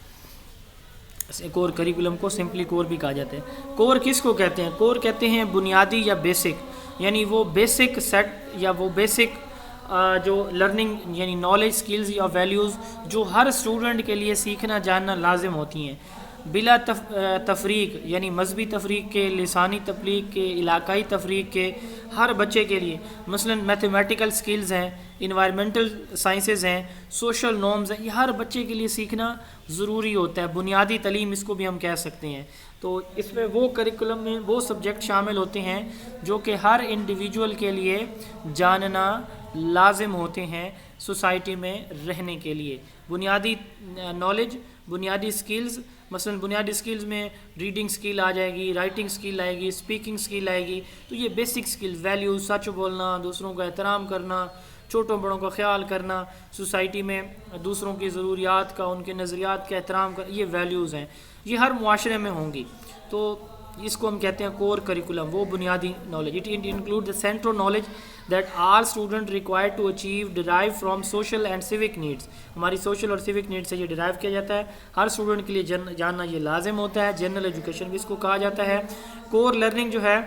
S1: कोर करिकुलम को सिंपली कोर भी कहा जाता है। कोर किसको कहते हैं? कोर कहते हैं बुनियादी या बेसिक, यानी वो बेसिक सेट या वो बेसिक जो लर्निंग यानी नॉलेज, स्किल्स या वैल्यूज़ जो हर स्टूडेंट के लिए सीखना जानना लाजिम होती हैं, बिला तफरीक, यानी मजहबी तफरीक के, लिसानी तफरीक के, इलाकाई तफरीक के, हर बच्चे के लिए। मसलन मैथमेटिकल स्किल्स हैं, इन्वायरमेंटल साइंसेज हैं, सोशल नॉर्म्स हैं, ये हर बच्चे के लिए सीखना ज़रूरी होता है। बुनियादी तालीम इसको भी हम कह सकते हैं। तो इसमें वो करिकुलम में वो सब्जेक्ट शामिल होते हैं जो कि हर इंडिविजुअल के लिए जानना लाजिम होते हैं सोसाइटी में रहने के लिए। बुनियादी नॉलेज, बुनियादी स्किल्स, मसलन बुनियादी स्किल्स में रीडिंग स्किल आ जाएगी, राइटिंग स्किल आएगी, स्पीकिंग स्किल आएगी। तो ये बेसिक स्किल्स, वैल्यूज, सच बोलना, दूसरों का एहतराम करना, छोटों बड़ों का ख्याल करना, सोसाइटी में दूसरों की ज़रूरियात का, उनके नज़रियात का एहतराम कर, ये वैल्यूज़ हैं, ये हर मुआशरे में होंगी। तो इसको हम कहते हैं कोर करिकुलम, वो बुनियादी knowledge. It include the central knowledge that all student required to achieve derive from social and civic needs. हमारी सोशल और सिविक नीड्स से ये डिराइव किया जाता है, हर स्टूडेंट के लिए जानना ये लाजिम होता है। जनरल एजुकेशन भी इसको कहा जाता है। कोर लर्निंग जो है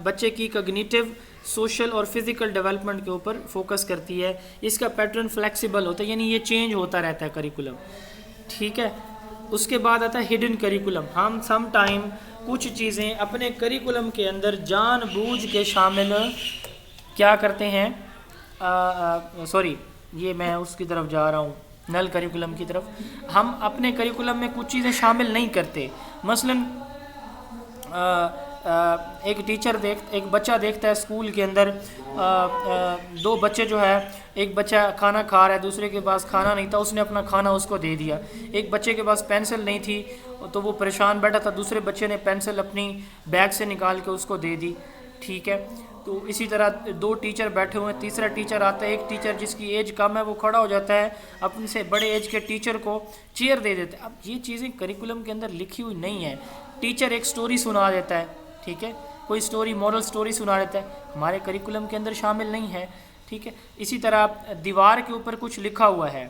S1: बच्चे की कॉग्निटिव, सोशल और फिज़िकल डेवलपमेंट के ऊपर फोकस करती है। इसका पैटर्न फ्लेक्सिबल होता है, यानी ये चेंज होता रहता है करिकुलम, ठीक है। उसके बाद आता है हिडन करिकुलम। हम सम टाइम कुछ चीज़ें अपने करिकुलम के अंदर जानबूझ के शामिल क्या करते हैं, सॉरी ये मैं उसकी तरफ जा रहा हूँ, नल करिकुलम की तरफ। हम अपने करिकुलम में कुछ चीज़ें शामिल नहीं करते। मसलन एक बच्चा देखता है स्कूल के अंदर दो बच्चे जो है, एक बच्चा खाना खा रहा है, दूसरे के पास खाना नहीं था, उसने अपना खाना उसको दे दिया। एक बच्चे के पास पेंसिल नहीं थी तो वो परेशान बैठा था, दूसरे बच्चे ने पेंसिल अपनी बैग से निकाल के उसको दे दी। ठीक है, तो इसी तरह दो टीचर बैठे हुए हैं, तीसरा टीचर आता है, एक टीचर जिसकी एज कम है वो खड़ा हो जाता है, अपने से बड़े एज के टीचर को चेयर दे देता है। अब ये चीज़ें करिकुलम के अंदर लिखी हुई नहीं है। टीचर एक स्टोरी सुना देता है, ठीक है, कोई स्टोरी, मॉरल स्टोरी सुना देता है, हमारे करिकुलम के अंदर शामिल नहीं है। ठीक है, इसी तरह दीवार के ऊपर कुछ लिखा हुआ है,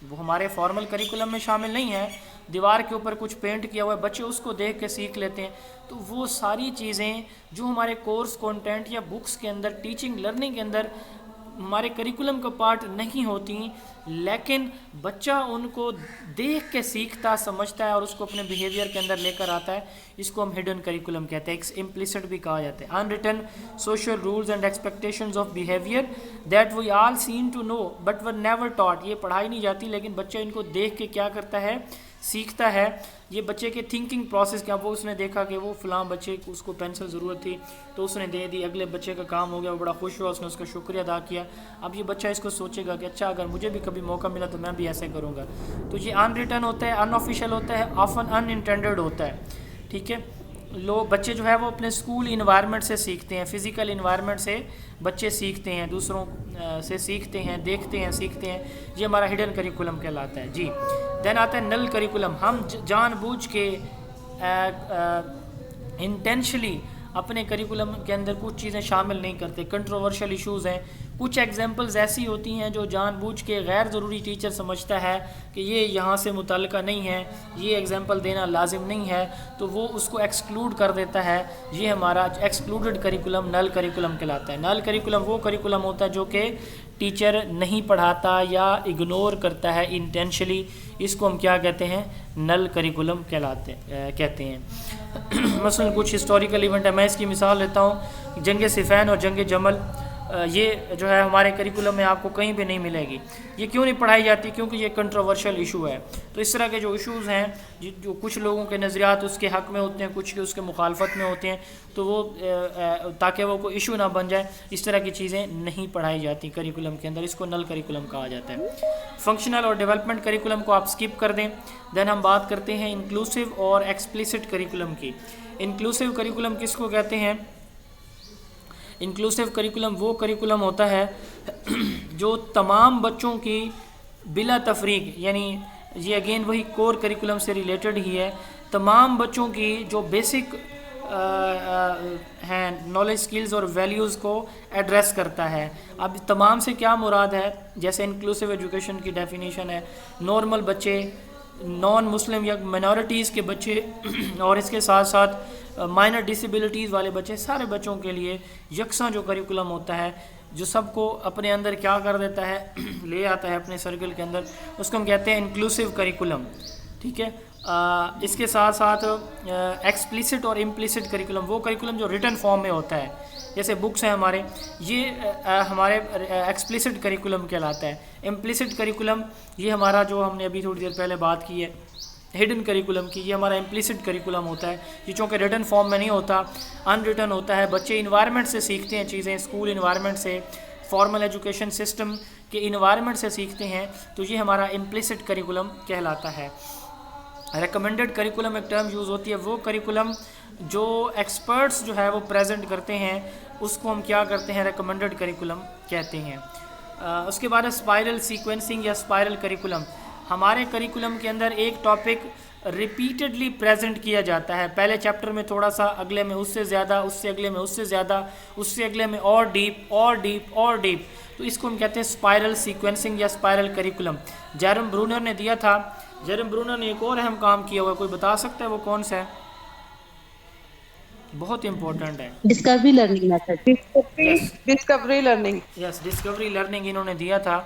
S1: वो हमारे फॉर्मल करिकुलम में शामिल नहीं है। दीवार के ऊपर कुछ पेंट किया हुआ है, बच्चे उसको देख के सीख लेते हैं। तो वो सारी चीज़ें जो हमारे कोर्स कंटेंट या बुक्स के अंदर, टीचिंग लर्निंग के अंदर हमारे करिकुलम का पार्ट नहीं होती, लेकिन बच्चा उनको देख के सीखता, समझता है और उसको अपने बिहेवियर के अंदर लेकर आता है। इसको हम हिडन करिकुलम कहते हैं, इम्प्लिसिट भी कहा जाता है। Unwritten social rules and expectations of behaviour that we all seem to know but were never taught. ये पढ़ाई नहीं जाती, लेकिन बच्चा इनको देख के क्या करता है, सीखता है। ये बच्चे के थिंकिंग प्रोसेस क्या, वो उसने देखा कि वो फ़लाँ बच्चे को, उसको पेंसिल ज़रूरत थी तो उसने दे दी, अगले बच्चे का काम हो गया, वो बड़ा खुश हुआ, उसने उसका शुक्रिया अदा किया। अब ये बच्चा इसको सोचेगा कि अच्छा अगर मुझे भी कभी मौका मिला तो मैं भी ऐसे करूँगा। तो ये अनरिटन होता है, अनऑफिशियल होता है, ऑफन अनइंटेंडेड होता है। ठीक है, लोग बच्चे जो है वो अपने स्कूल इन्वायरमेंट से सीखते हैं, फ़िज़िकल इन्वायरमेंट से बच्चे सीखते हैं, दूसरों से सीखते हैं, देखते हैं, सीखते हैं। ये हमारा हिडन करिकुलम कहलाता है जी। देन आता है नल करिकुलम। हम जानबूझ के इंटेंशली अपने करिकुलम के अंदर कुछ चीज़ें शामिल नहीं करते। कंट्रोवर्शियल इश्यूज़ हैं, कुछ एग्जांपल्स ऐसी होती हैं जो जानबूझ के गैर ज़रूरी टीचर समझता है कि ये यहाँ से मुतल्लिका नहीं है, ये एग्जांपल देना लाजिम नहीं है, तो वो उसको एक्सक्लूड कर देता है। ये हमारा एक्सक्लूडेड करिकुलम नल करिकुलम कहलाता है। नल करिकुलम वो करिकुलम होता है जो कि टीचर नहीं पढ़ाता या इग्नोर करता है इंटेंशली, इसको हम क्या कहते हैं, नल करिकुलम कहते हैं। मसलन कुछ हिस्टोरिकल इवेंट है, मैं इसकी मिसाल लेता हूँ, जंग सिफ़ैन और जंग जमल। ये जो है हमारे करिकुलम में आपको कहीं भी नहीं मिलेगी। ये क्यों नहीं पढ़ाई जाती? क्योंकि ये कंट्रोवर्शियल इशू है। तो इस तरह के जो इश्यूज़ हैं, जो कुछ लोगों के नज़रियात उसके हक़ में होते हैं, कुछ के उसके मुखालफत में होते हैं, तो वो ताकि वो कोई इशू ना बन जाए, इस तरह की चीज़ें नहीं पढ़ाई जाती करिकुलम के अंदर। इसको नल करिकुलम कहा जाता है। फंक्शनल और डेवलपमेंट करिकुलम को आप स्किप कर दें। देन हम बात करते हैं इंक्लूसिव और एक्सप्लिसिट करिकुलम की। इंक्लूसिव करिकुलम किसको कहते हैं? इंक्लूसिव करिकुलम वो करिकुलम होता है जो तमाम बच्चों की बिला तफरीक, यानी ये अगेन वही कोर करिकुलम से रिलेटेड ही है, तमाम बच्चों की जो बेसिक हैं नॉलेज, स्किल्स और वैल्यूज़ को एड्रेस करता है। अब तमाम से क्या मुराद है? जैसे इंक्लूसिव एजुकेशन की डेफिनेशन है, नॉर्मल बच्चे, नॉन मुस्लिम या माइनॉरिटीज़ के बच्चे और इसके साथ साथ माइनर डिसेबिलिटीज़ वाले बच्चे, सारे बच्चों के लिए यकसा जो करिकुलम होता है, जो सबको अपने अंदर क्या कर देता है, ले आता है अपने सर्कल के अंदर, उसको हम कहते हैं इंक्लूसिव करिकुलम। ठीक है, इसके साथ साथ एक्सप्लिसिट और इम्प्लिसिट करिकुलम, वो करिकुलम जो रिटन फॉर्म में होता है, जैसे बुक्स हैं हमारे, ये हमारे एक्सप्लिसिट करिकुलम कहलाता है। इम्प्लिसिट करिकुलम ये हमारा, जो हमने अभी थोड़ी देर पहले बात की है हिडन करिकुलम की, ये हमारा इम्प्लिसिट करिकुलम होता है। ये चूँकि रिटन फॉर्म में नहीं होता, अनरिटन होता है। बच्चे इन्वायरमेंट से सीखते हैं चीज़ें, स्कूल इन्वायरमेंट से, फॉर्मल एजुकेशन सिस्टम के इन्वायरमेंट से सीखते हैं, तो ये हमारा इम्प्लिसिट करिकुलम कहलाता है। रिकमेंडेड करिकुलम एक टर्म यूज़ होती है, वो करिकुलम जो एक्सपर्ट्स जो है वो प्रेजेंट करते हैं, उसको हम क्या करते हैं, रिकमेंडेड करिकुलम कहते हैं। उसके बाद स्पाइरल सीक्वेंसिंग या स्पाइरल करिकुलम। हमारे करिकुलम के अंदर एक टॉपिक रिपीटेडली प्रेजेंट किया जाता है, पहले चैप्टर में थोड़ा सा, अगले में उससे ज़्यादा, उससे अगले में उससे ज़्यादा, उससे अगले में और डीप और डीप और डीप, तो इसको हम कहते हैं स्पाइरल सीक्वेंसिंग या स्पाइरल करिकुलम। जेरम ब्रूनर ने दिया था। जेरम ब्रूनर ने एक और अहम काम किया हुआ, कोई बता सकता है वो कौन सा है? बहुत इंपॉर्टेंट है,
S6: discovery learning method.
S7: Discovery learning,
S1: yes, discovery learning इन्होंने दिया था।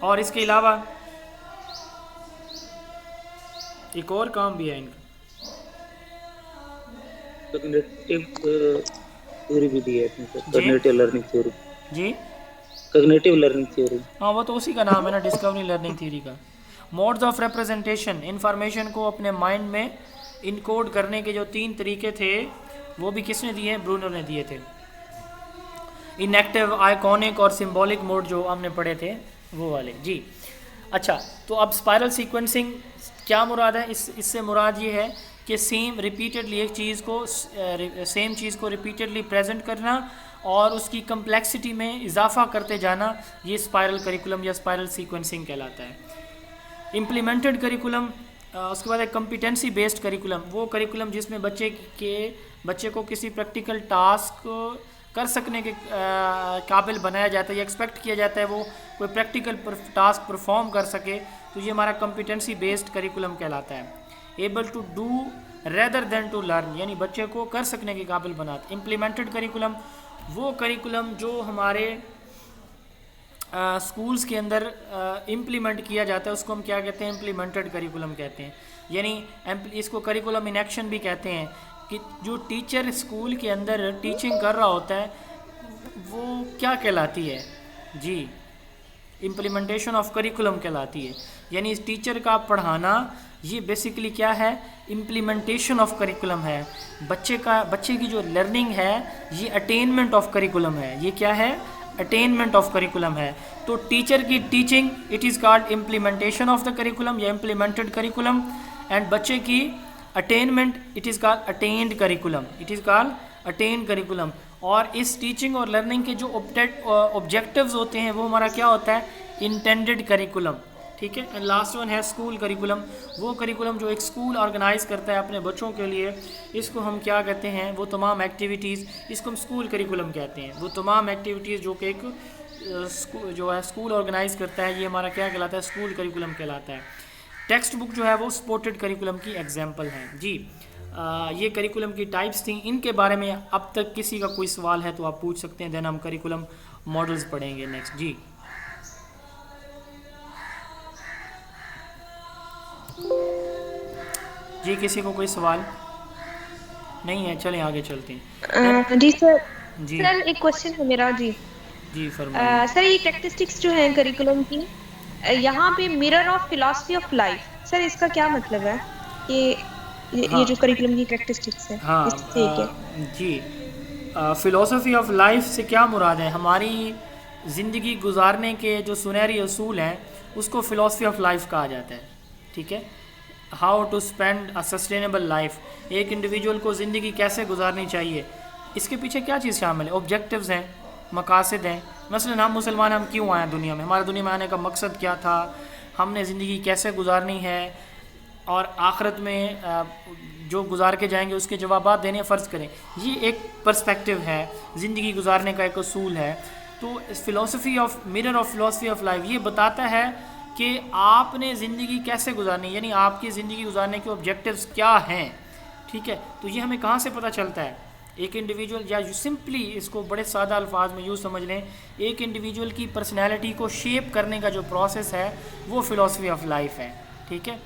S1: और इसके अलावा एक और काम भी है इनका,
S5: कॉग्निटिव थ्योरी भी दी है इसमें, कॉग्निटिव लर्निंग थ्योरी
S1: जी,
S5: कॉग्निटिव लर्निंग थ्योरी,
S1: हाँ वो तो उसी का नाम है ना, डिस्कवरी लर्निंग थ्योरी का। मोड्स ऑफ रिप्रेजेंटेशन, इंफॉर्मेशन को अपने माइंड में इनकोड करने के जो 3 तरीके थे, वो भी किसने दिए हैं? ब्रूनर ने दिए थे। इनएक्टिव, आइकॉनिक और सिंबॉलिक मोड जो हमने पढ़े थे वो वाले। जी अच्छा, तो अब स्पाइरल सीक्वेंसिंग क्या मुराद है? इससे मुराद ये है कि सेम रिपीटेडली एक चीज़ को सेम चीज़ को रिपीटेडली प्रेजेंट करना और उसकी कम्प्लेक्सिटी में इजाफा करते जाना, ये स्पाइरल करिकुलम या स्पाइरल सीक्वेंसिंग कहलाता है। इम्प्लीमेंटेड करिकुलम, उसके बाद एक कम्पिटेंसी बेस्ड करिकुलम, वो करिकुलम जिसमें बच्चे को किसी प्रैक्टिकल टास्क कर सकने के काबिल बनाया जाता है या एक्सपेक्ट किया जाता है वो कोई प्रैक्टिकल टास्क परफॉर्म कर सके, तो ये हमारा कम्पिटेंसी बेस्ड करिकुलम कहलाता है। Able to do rather than to learn, यानी बच्चे को कर सकने के काबिल बनाते। इम्प्लीमेंटेड करिकुलम वो करिकुलम जो हमारे स्कूल्स के अंदर इम्प्लीमेंट किया जाता है, उसको हम क्या कहते हैं? इम्प्लीमेंटेड करिकुलम कहते हैं। यानी इसको करिकुलम इन एक्शन भी कहते हैं कि जो टीचर स्कूल के अंदर टीचिंग कर रहा होता है वो क्या कहलाती है? जी, इम्प्लीमेंटेशन ऑफ करिकुलम कहलाती है। यानी इस टीचर का पढ़ाना ये बेसिकली क्या है? इम्प्लीमेंटेशन ऑफ करिकुलम है। बच्चे की जो लर्निंग है ये अटेनमेंट ऑफ करिकुलम है। ये क्या है? अटेनमेंट ऑफ करिकुलम है। तो टीचर की teaching it is called implementation of the curriculum या इम्प्लीमेंटेड करिकुलम, एंड बच्चे की attainment it is called attend curriculum. It is called attend curriculum. और इस टीचिंग और लर्निंग के जो ऑब्जेक्टिव्स होते हैं वो हमारा क्या होता है? Intended curriculum. ठीक है। एंड लास्ट वन है स्कूल करिकुलम। वो करिकुलम जो एक स्कूल ऑर्गेनाइज करता है अपने बच्चों के लिए, इसको हम क्या कहते हैं? वो तमाम एक्टिविटीज़, इसको हम स्कूल करिकुलम कहते हैं। वो तमाम एक्टिविटीज़ जो कि एक जो है स्कूल ऑर्गेनाइज करता है, ये हमारा क्या कहलाता है? स्कूल करिकुलम कहलाता है। टेक्स्ट बुक जो है वो सपोर्टेड करिकुलम की एग्जाम्पल है। जी ये करिकुलम की टाइप्स थी। इनके बारे में अब तक किसी का कोई सवाल है तो आप पूछ सकते हैं, देन हम करिकुलम मॉडल्स पढ़ेंगे नेक्स्ट। जी किसी को कोई सवाल नहीं है? चलें आगे चलते हैं।
S8: जी सर।
S1: जी
S8: सर एक क्वेश्चन है मेरा। जी
S1: फरमाइए।
S8: सर ये कैरेक्टरिस्टिक्स जो है करिकुलम की, यहाँ पे mirror of philosophy of life, sir इसका क्या मतलब है? ये जो करिकुलम की कैरेक्टरिस्टिक्स है।
S1: हाँ
S8: ठीक है
S1: जी। फ़िलॉसफी ऑफ लाइफ से क्या मुराद है? हमारी ज़िंदगी गुजारने के जो सुनहरी असूल हैं उसको फ़िलॉसफी ऑफ लाइफ कहा जाता है। ठीक है। How to spend a sustainable life, एक इंडिविजुअल को ज़िंदगी कैसे गुजारनी चाहिए, इसके पीछे क्या चीज़ शामिल है? ऑब्जेक्टिव्स हैं, मकासद हैं। मसलन हम मुसलमान, हम क्यों आए दुनिया में, हमारे दुनिया में आने का मकसद क्या था, हमने ज़िंदगी कैसे गुजारनी है, और आखिरत में जो गुजार के जाएंगे उसके जवाबात देने फ़र्ज़ करें। ये एक पर्सपेक्टिव है, ज़िंदगी गुजारने का एक असूल है। तो philosophy of mirror of philosophy of life ये बताता है कि आपने ज़िंदगी कैसे गुजारनी, यानी आपकी ज़िंदगी गुजारने के ऑब्जेक्टिव्स क्या हैं। ठीक है। तो ये हमें कहाँ से पता चलता है? एक इंडिविजुअल, या सिंपली इसको बड़े सादा अल्फाज में यूँ समझ लें, एक इंडिविजुअल की पर्सनैलिटी को शेप करने का जो प्रोसेस है वो फ़िलॉसफी ऑफ लाइफ है। ठीक है।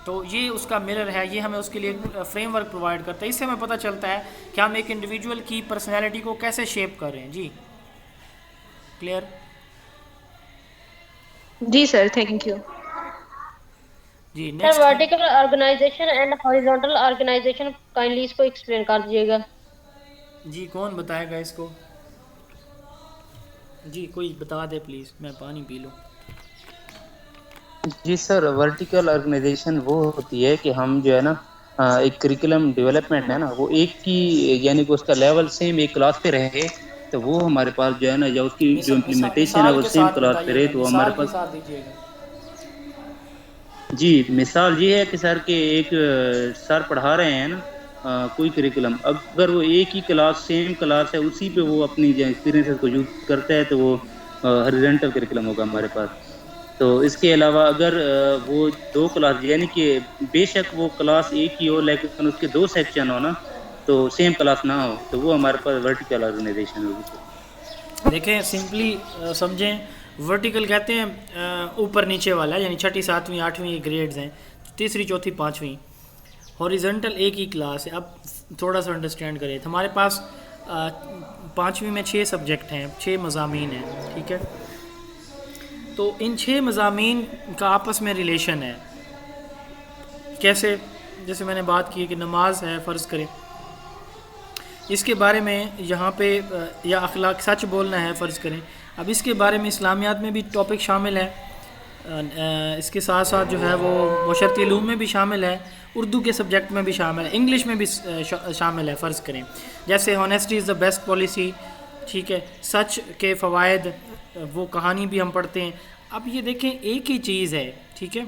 S1: तो ये उसका मिरर है, ये हमें उसके लिए फ्रेमवर्क प्रोवाइड करता है। इससे हमें पता चलता है कि हम एक इंडिविजुअल की पर्सनैलिटी को कैसे शेप कर रहे हैं। जी क्लियर?
S8: जी सर, थैंक यू।
S1: जी
S9: sir
S1: next.
S9: Vertical organisation and horizontal organisation kindly इसको एक्सप्लेन कर दीजिएगा।
S1: जी कौन बताएगा इसको? जी कोई बता दे प्लीज़, मैं पानी पी लूँ।
S5: जी सर, वर्टिकल ऑर्गेनाइजेशन वो होती है कि हम जो है ना एक करिकुलम डेवलपमेंट है ना, वो एक की यानी कि उसका लेवल सेम एक क्लास पे रहे, तो वो हमारे पास जो है ना, या उसकी जो इम्प्लीमेंटेशन है वो सेम क्लास पे रहे, तो हमारे पास। जी मिसाल ये है कि सर के एक सर पढ़ा रहे हैं ना कोई करिकुलम, अगर वो एक ही क्लास सेम क्लास है उसी पे वो अपनी जो एक्सपीरियंसेस को यूज करता है तो वो हॉरिजॉन्टल करिकुलम होगा हमारे पास। तो इसके अलावा अगर वो दो क्लास यानी कि बेशक वो क्लास एक ही हो लेकिन उसके दो सेक्शन हो ना, तो सेम क्लास ना हो, तो वो हमारे पास वर्टिकल ऑर्गेनाइजेशन होगी।
S1: देखें सिंपली समझें, वर्टिकल कहते हैं ऊपर नीचे वाला, यानी छठी सातवीं आठवीं ग्रेड्स हैं, तीसरी चौथी पाँचवीं। हॉरिजॉन्टल एक ही क्लास है। अब थोड़ा सा अंडरस्टैंड करें, हमारे पास पाँचवीं में 6 सब्जेक्ट हैं, 6 मज़ामीन हैं। ठीक है। तो इन 6 मज़ामीन का आपस में रिलेशन है। कैसे? जैसे मैंने बात की कि नमाज है, फ़र्ज़ करें इसके बारे में यहाँ पे या अखलाक सच बोलना है फ़र्ज़ करें। अब इसके बारे में इस्लामियात में भी टॉपिक शामिल है, इसके साथ साथ जो है वो मुशर्रती उलूम में भी शामिल है, उर्दू के सब्जेक्ट में भी शामिल है, इंग्लिश में भी शामिल है फ़र्ज़ करें। जैसे honesty is the best policy, ठीक है, सच के फ़वाइद, वो कहानी भी हम पढ़ते हैं। अब ये देखें एक ही चीज़ है, ठीक है,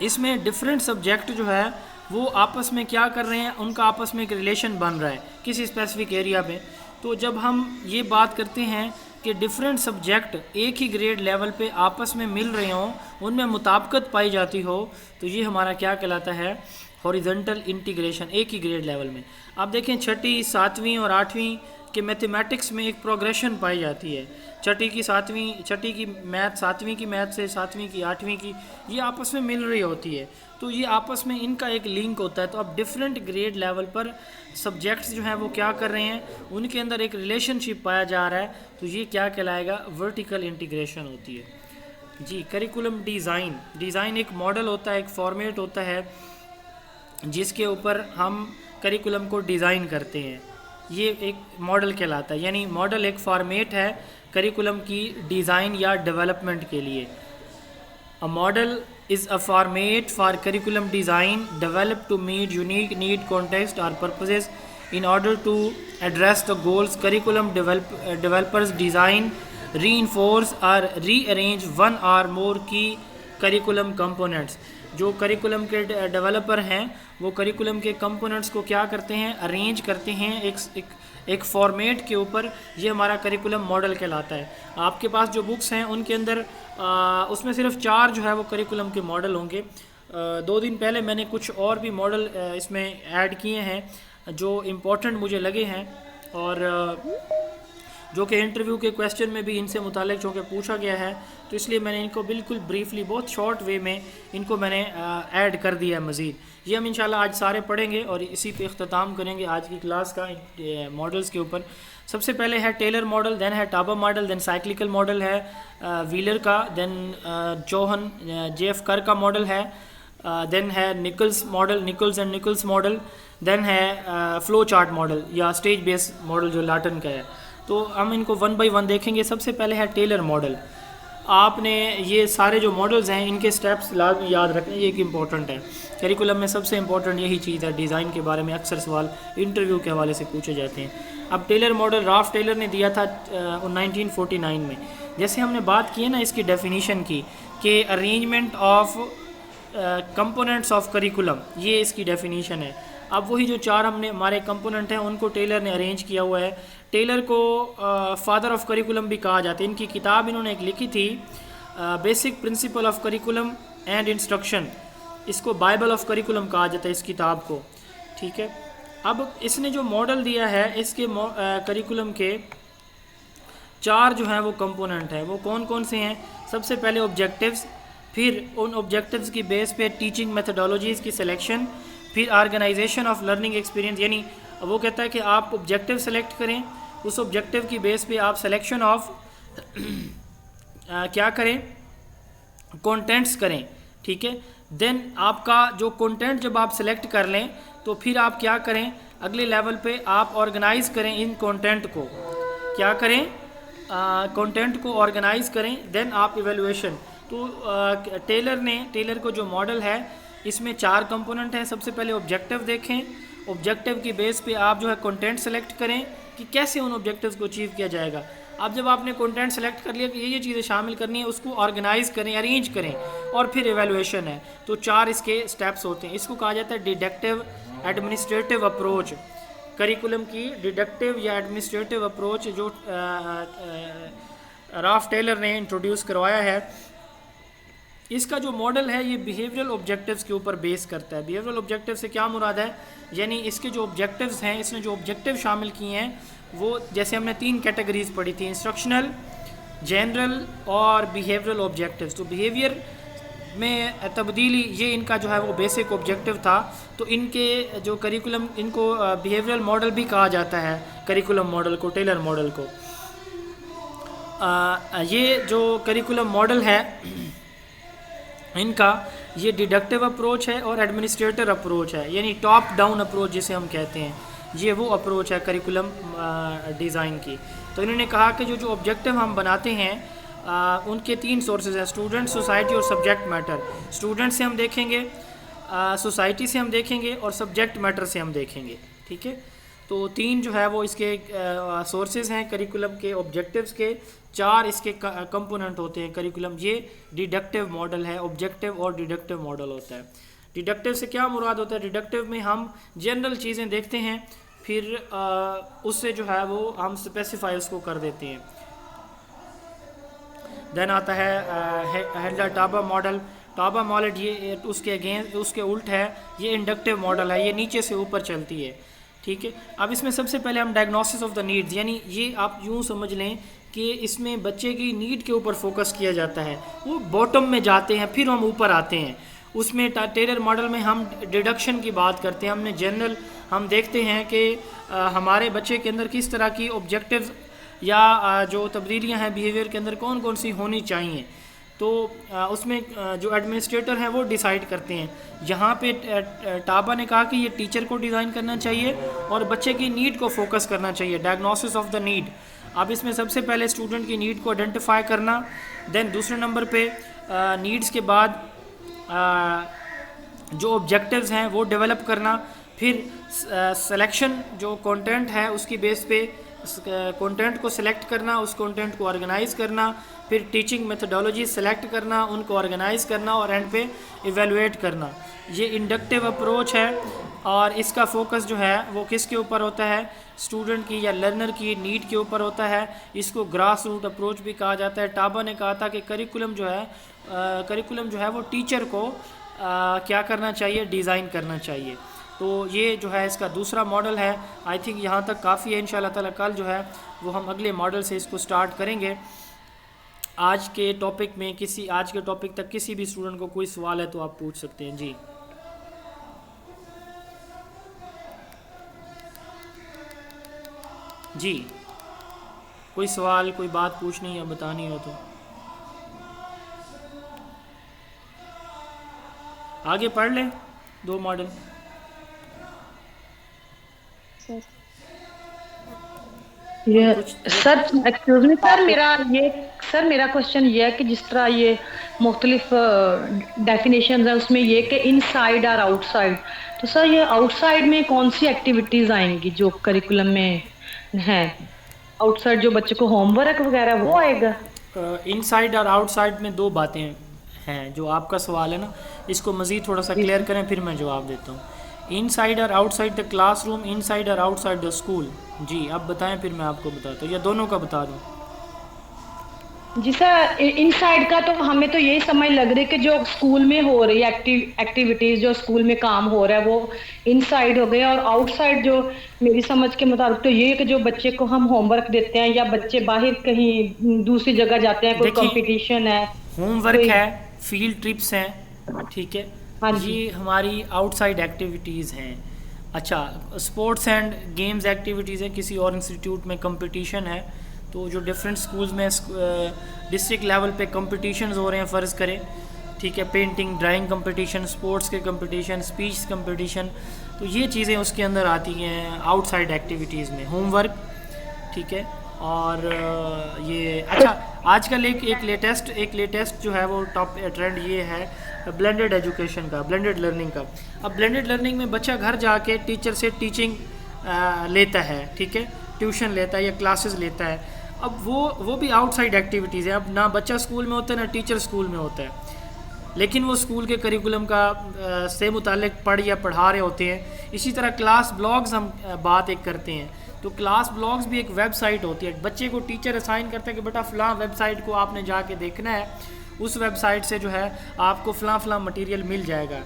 S1: इसमें डिफरेंट सब्जेक्ट जो है वो आपस में क्या कर रहे हैं, उनका आपस में एक रिलेशन बन रहा है किसी स्पेसिफिक एरिया में। तो जब हम ये बात करते हैं कि डिफरेंट सब्जेक्ट एक ही ग्रेड लेवल पे आपस में मिल रहे हों, उनमें मुताबिकत पाई जाती हो, तो ये हमारा क्या कहलाता है, हॉरिजॉन्टल इंटीग्रेशन, एक ही ग्रेड लेवल में। आप देखें 6ठी 7वीं और 8वीं के मैथमेटिक्स में एक प्रोग्रेशन पाई जाती है। 6ठी की मैथ 7वीं की मैथ से 7वीं की 8वीं की ये आपस में मिल रही होती है, तो ये आपस में इनका एक लिंक होता है। तो अब डिफरेंट ग्रेड लेवल पर सब्जेक्ट्स जो हैं वो क्या कर रहे हैं, उनके अंदर एक रिलेशनशिप पाया जा रहा है, तो ये क्या कहलाएगा, वर्टिकल इंटीग्रेशन होती है जी। करिकुलम डिज़ाइन एक मॉडल होता है, एक फॉर्मेट होता है जिसके ऊपर हम करिकुलम को डिज़ाइन करते हैं, ये एक मॉडल कहलाता है। यानी मॉडल एक फॉर्मेट है करिकुलम की डिज़ाइन या डेवलपमेंट के लिए। A model is a format for curriculum design developed to meet unique need, context or purposes in order to address the goals. Curriculum developers design, reinforce or rearrange one or more key curriculum components. जो curriculum के developer हैं वो curriculum के components को क्या करते हैं, arrange करते हैं एक फॉर्मेट के ऊपर। ये हमारा करिकुलम मॉडल कहलाता है। आपके पास जो बुक्स हैं उनके अंदर उसमें सिर्फ 4 जो है वो करिकुलम के मॉडल होंगे। 2 दिन पहले मैंने कुछ और भी मॉडल इसमें ऐड किए हैं जो इम्पोर्टेंट मुझे लगे हैं, और जो कि इंटरव्यू के क्वेश्चन में भी इनसे मुताल्लिक़ जो कि पूछा गया है, तो इसलिए मैंने इनको बिल्कुल ब्रीफली बहुत शॉर्ट वे में इनको मैंने ऐड कर दिया है मज़ीद। ये हम इंशाल्लाह आज सारे पढ़ेंगे और इसी पे इख्तिताम करेंगे आज की क्लास का मॉडल्स के ऊपर। सबसे पहले है टेलर मॉडल, देन है Taba model, then cyclical model है व्हीलर का, देन जोहन JF कर का मॉडल है, देन है Nicholls and Nicholls model, then है फ्लो चार्ट मॉडल या स्टेज बेस मॉडल जो लाटन का है। तो हम इनको 1 बाय 1 देखेंगे। सबसे पहले है टेलर मॉडल। आपने ये सारे जो मॉडल्स हैं इनके स्टेप्स लाजमी याद रखने, ये एक इम्पॉर्टेंट है। करिकुलम में सबसे इम्पॉर्टेंट यही चीज़ है। डिज़ाइन के बारे में अक्सर सवाल इंटरव्यू के हवाले से पूछे जाते हैं। अब टेलर मॉडल राल्फ टेलर ने दिया था 1949 में। जैसे हमने बात की है ना इसकी डेफिनीशन की कि arrangement of components of curriculum, ये इसकी डेफिनीशन है। अब वही जो 4 हमने हमारे कंपोनेंट हैं उनको टेलर ने अरेंज किया हुआ है। टेलर को फादर ऑफ करिकुलम भी कहा जाता है। इनकी किताब इन्होंने एक लिखी थी, basic principle of curriculum and instruction, इसको बाइबल ऑफ करिकुलम कहा जाता है इस किताब को, ठीक है। अब इसने जो मॉडल दिया है इसके करिकुलम के 4 जो हैं वो कंपोनेंट हैं। वो कौन कौन से हैं? सबसे पहले ऑब्जेक्टिव्स, फिर उन ऑब्जेक्टिव्स की बेस पे टीचिंग मेथडोलॉजीज़ की सिलेक्शन, फिर ऑर्गेनाइजेशन ऑफ लर्निंग एक्सपीरियंस। यानी वो कहता है कि आप ऑब्जेक्टिव सेलेक्ट करें, उस ऑब्जेक्टिव की बेस पे आप सिलेक्शन ऑफ क्या करें, कंटेंट्स करें, ठीक है। देन आपका जो कंटेंट जब आप सेलेक्ट कर लें तो फिर आप क्या करें, अगले लेवल पे आप ऑर्गेनाइज करें इन कंटेंट को, क्या करें, कंटेंट को ऑर्गेनाइज करें। देन आप इवेलुएशन। तो टेलर को जो मॉडल है इसमें 4 कंपोनेंट हैं। सबसे पहले ऑब्जेक्टिव देखें, ऑब्जेक्टिव की बेस पे आप जो है कंटेंट सेलेक्ट करें कि कैसे उन ऑब्जेक्टिव्स को अचीव किया जाएगा। अब जब आपने कंटेंट सेलेक्ट कर लिया कि ये चीज़ें शामिल करनी है, उसको ऑर्गेनाइज करें, अरेंज करें, और फिर एवेलुएशन है। तो 4 इसके स्टेप्स होते हैं। इसको कहा जाता है डिडक्टिव एडमिनिस्ट्रेटिव अप्रोच। करिकुलम की डिडक्टिव या एडमिनिस्ट्रेटिव अप्रोच जो राल्फ टेलर ने इंट्रोड्यूस करवाया है, इसका जो मॉडल है ये बिहेवियरल ऑब्जेक्टिव्स के ऊपर बेस करता है। बिहेवियरल ऑब्जेक्टिव से क्या मुराद है, यानी इसके जो ऑब्जेक्टिव्स हैं, इसने जो ऑब्जेक्टिव शामिल किए हैं वो जैसे हमने 3 कैटेगरीज पढ़ी थी, इंस्ट्रक्शनल, जनरल और बिहेवियरल ऑब्जेक्टिव्स। तो बिहेवियर में तब्दीली ये इनका जो है वो बेसिक ऑब्जेक्टिव था। तो इनके जो करिकुलम, इनको बिहेवियरल मॉडल भी कहा जाता है, करिकुलम मॉडल को, टेलर मॉडल को। ये जो करिकुलम मॉडल है इनका, ये डिडक्टिव अप्रोच है और एडमिनिस्ट्रेटर अप्रोच है, यानी टॉप डाउन अप्रोच जिसे हम कहते हैं। ये वो अप्रोच है करिकुलम डिज़ाइन की। तो इन्होंने कहा कि जो ऑब्जेक्टिव हम बनाते हैं उनके 3 सोर्सेज हैं, स्टूडेंट, सोसाइटी और सब्जेक्ट मैटर। स्टूडेंट से हम देखेंगे, सोसाइटी से हम देखेंगे और सब्जेक्ट मैटर से हम देखेंगे, ठीक है। तो 3 जो है वो इसके सोर्सेज हैं करिकुलम के, ऑब्जेक्टिव्स के। 4 इसके कंपोनेंट होते हैं करिकुलम। ये डिडक्टिव मॉडल है, ऑब्जेक्टिव और डिडक्टिव मॉडल होता है। डिडक्टिव से क्या मुराद होता है? डिडक्टिव में हम जनरल चीज़ें देखते हैं, फिर उससे जो है वो हम स्पेसिफाई उसको कर देते हैं। देन आता है हेल्डर टाबा मॉडल। टाबा मॉडल ये उसके उल्ट है, ये इंडक्टिव मॉडल है, ये नीचे से ऊपर चलती है, ठीक है। अब इसमें सबसे पहले हम डायग्नोसिस ऑफ द नीड्स, यानी ये आप यूँ समझ लें कि इसमें बच्चे की नीड के ऊपर फोकस किया जाता है। वो बॉटम में जाते हैं, फिर हम ऊपर आते हैं। उसमें टेलर मॉडल में हम डिडक्शन की बात करते हैं। हमने जनरल हम देखते हैं कि हमारे बच्चे के अंदर किस तरह की ऑब्जेक्टिव्स या जो तब्दीलियां हैं बिहेवियर के अंदर कौन कौन सी होनी चाहिए। तो उसमें जो एडमिनिस्ट्रेटर हैं वो डिसाइड करते हैं। यहाँ पे टाबा ने कहा कि ये टीचर को डिज़ाइन करना चाहिए और बच्चे की नीड को फोकस करना चाहिए, डायग्नोसिस ऑफ द नीड। अब इसमें सबसे पहले स्टूडेंट की नीड को आइडेंटिफाई करना, देन दूसरे नंबर पे नीड्स के बाद जो ऑब्जेक्टिव्स हैं वो डेवलप करना, फिर सिलेक्शन जो कंटेंट है उसकी बेस पे कंटेंट को सिलेक्ट करना, उस कंटेंट को ऑर्गेनाइज करना, फिर टीचिंग मेथडोलॉजी सेलेक्ट करना, उनको ऑर्गेनाइज करना और एंड पे इवेलुएट करना। ये इंडक्टिव अप्रोच है और इसका फोकस जो है वो किसके ऊपर होता है? स्टूडेंट की या लर्नर की नीड के ऊपर होता है। इसको ग्रास रूट अप्रोच भी कहा जाता है। टाबा ने कहा था कि करिकुलम जो है वो टीचर को क्या करना चाहिए? डिज़ाइन करना चाहिए। तो ये जो है इसका दूसरा मॉडल है। आई थिंक यहाँ तक काफ़ी है। इंशाल्लाह ताला कल जो है वो हम अगले मॉडल से इसको स्टार्ट करेंगे। आज के टॉपिक तक किसी भी स्टूडेंट को कोई सवाल है तो आप पूछ सकते हैं। जी जी, कोई सवाल, कोई बात पूछनी या बतानी हो तो आगे पढ़ लें 2 मॉडल।
S10: ये सर एक्सक्यूज मी सर, मेरा क्वेश्चन ये है कि जिस तरह ये मुख्तलिफ डेफिनेशन है उसमें ये कि इनसाइड और आउटसाइड, तो सर ये आउटसाइड में कौन सी एक्टिविटीज़ आएंगी जो करिकुलम में है? आउटसाइड जो बच्चे को होमवर्क वगैरह वो आएगा?
S1: इनसाइड और आउटसाइड में 2 बातें हैं। जो आपका सवाल है ना, इसको मज़ीद थोड़ा सा क्लियर करें फिर मैं जवाब देता हूँ। इनसाइड और आउटसाइड द क्लासरूम, इनसाइड और आउटसाइड द स्कूल। जी अब बताएं फिर मैं आपको बताता हूँ, या दोनों का बता दूँ?
S10: जी सर, इनसाइड का तो हमें तो यही समझ लग रही है कि जो स्कूल में हो रही है एक्टिविटीज, जो स्कूल में काम हो रहा है वो इनसाइड हो गए, और आउटसाइड जो मेरी समझ के मुताबिक तो ये कि जो बच्चे को हम होमवर्क देते हैं या बच्चे बाहर कहीं दूसरी जगह जाते हैं, कोई कंपटीशन है,
S1: होमवर्क है, फील्ड ट्रिप्स हैं, ठीक है, ये हमारी आउटसाइड एक्टिविटीज़ हैं। अच्छा, स्पोर्ट्स एंड गेम्स एक्टिविटीज़ हैं, किसी और इंस्टीट्यूट में कंपटीशन है तो जो डिफरेंट स्कूल्स में डिस्ट्रिक्ट लेवल पे कंपटीशंस हो रहे हैं फ़र्ज़ करें, ठीक है, पेंटिंग, ड्राइंग कंपटीशन, स्पोर्ट्स के कंपटीशन, स्पीच कंपटीशन, तो ये चीज़ें उसके अंदर आती हैं आउटसाइड एक्टिविटीज़ में, होमवर्क, ठीक है। और ये अच्छा आजकल एक लेटेस्ट जो है वो टॉप ट्रेंड ये है ब्लेंडेड एजुकेशन का, ब्लेंडेड लर्निंग का। अब ब्लेंडेड लर्निंग में बच्चा घर जाके टीचर से टीचिंग लेता है, ठीक है, ट्यूशन लेता है या क्लासेस लेता है। अब वो भी आउटसाइड एक्टिविटीज़ है। अब ना बच्चा स्कूल में होता है ना टीचर स्कूल में होता है, लेकिन वो स्कूल के करिकुलम का से मुतालिक पढ़ा रहे होते हैं। इसी तरह क्लास ब्लॉग्स हम बात एक करते हैं, तो क्लास ब्लॉग्स भी एक वेबसाइट होती है। बच्चे को टीचर असाइन करता है कि बेटा फ़लाँ वेबसाइट को आपने जाके देखना है, उस वेबसाइट से जो है आपको फ़लाँ मटेरियल मिल जाएगा।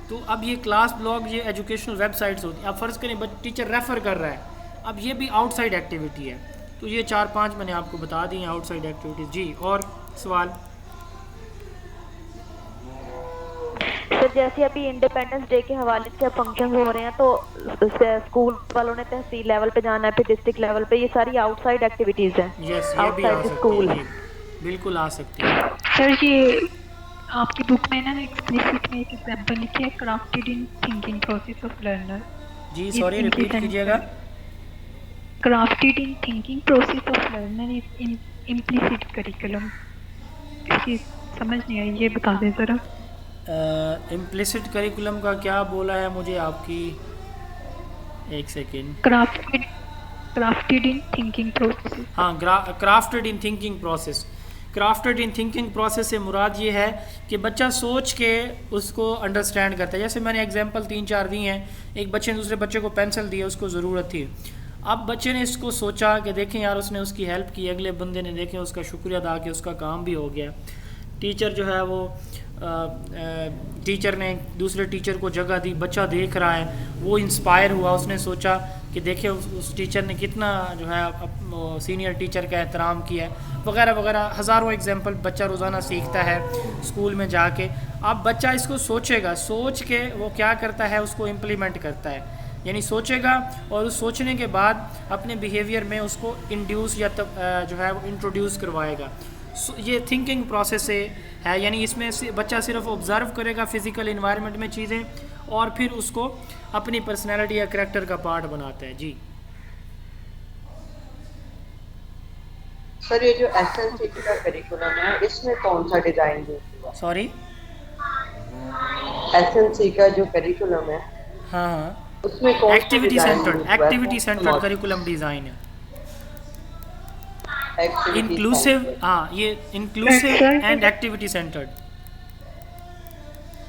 S1: तो अब ये क्लास ब्लॉग, ये एजुकेशनल वेबसाइट्स होती हैं। अब फ़र्ज़ करें टीचर रेफ़र कर रहा है, अब ये भी आउटसाइड एक्टिविटी है। तो ये 4-5 मैंने आपको बता दी हैं आउटसाइड एक्टिविटीज़। जी और सवाल?
S2: सर जैसे अभी इंडिपेंडेंस डे के हवाले से फंक्शन हो रहे हैं, तो स्कूल वालों ने तहसील लेवल पे जाना है, फिर डिस्ट्रिक्ट लेवल पे, ये सारी आउटसाइड एक्टिविटीज हैं।
S1: यस, ये भी आ सकती है, बिल्कुल आ सकती है।
S4: सर ये आपकी बुक में ना एक्सप्लिसिट में एक एग्जांपल लिखी है, crafted in thinking process of learner.
S1: जी सॉरी, रिपीट कीजिएगा।
S4: crafted in thinking process of learner is in implicit curriculum. इसकी समझ नहीं आई, ये बता दें ज़रा।
S1: इम्प्लिसिट करिकुलम का क्या बोला है मुझे आपकी, एक second.
S4: Crafted in thinking process.
S1: हाँ, crafted in thinking process. Crafted in thinking process से मुराद ये है कि बच्चा सोच के उसको अंडरस्टैंड करता है। जैसे मैंने एग्जांपल 3-4 दी हैं। एक बच्चे ने दूसरे बच्चे को पेंसिल दी है, उसको ज़रूरत थी। अब बच्चे ने इसको सोचा कि देखें यार उसने उसकी हेल्प की, अगले बंदे ने देखें उसका शुक्रिया अदा कि उसका काम भी हो गया। टीचर जो है वो टीचर ने दूसरे टीचर को जगह दी, बच्चा देख रहा है, वो इंस्पायर हुआ, उसने सोचा कि देखिए उस टीचर ने कितना जो है सीनियर टीचर का एहतराम किया है, वगैरह वगैरह। हज़ारों एग्जांपल बच्चा रोज़ाना सीखता है स्कूल में जाके। अब बच्चा इसको सोचेगा, सोच के वो क्या करता है, उसको इम्प्लीमेंट करता है, यानी सोचेगा और उस सोचने के बाद अपने बिहेवियर में उसको इंड्यूस या जो है वो इंट्रोड्यूस करवाएगा। ये थिंकिंग प्रोसेस है, यानी इसमें से बच्चा सिर्फ ऑब्ज़र्व करेगा फिज़िकल इन्वायरमेंट में चीज़ें और फिर उसको अपनी पर्सनैलिटी या करैक्टर का पार्ट बनाता है। जी
S7: सर, ये जो एसएनसी का करिकुलम है इसमें कौन सा डिज़ाइन यूज़ हुआ?
S1: सॉरी,
S7: एसएनसी का जो करिकुलम है,
S1: हाँ,
S7: उसमें कौन
S1: एक्टिविटी सेंटर्ड करिकुलम डिज़ाइन है। इंक्लूसिव, हाँ, ये इंक्लूसिव एंड एक्टिविटी सेंटर्ड।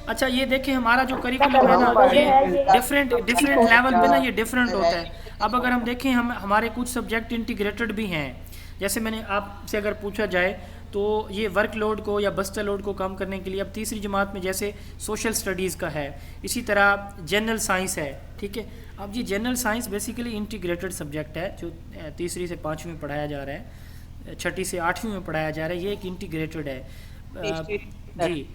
S1: अच्छा, ये देखें हमारा जो करिकुलम है ना, ये डिफरेंट लेवल पे ना ये डिफरेंट होता है। अब अगर हम देखें, हमारे कुछ सब्जेक्ट इंटीग्रेटेड भी हैं। जैसे मैंने आपसे अगर पूछा जाए तो ये वर्कलोड को या बस्टर लोड को कम करने के लिए अब तीसरी जमात में जैसे सोशल स्टडीज़ का है, इसी तरह जनरल साइंस है, ठीक है। अब ये general science basically integrated subject है जो तीसरी से 5वीं में पढ़ाया जा रहा है, 6ठी से 8वीं में पढ़ाया जा रहा है। ये एक इंटीग्रेटेड है जी,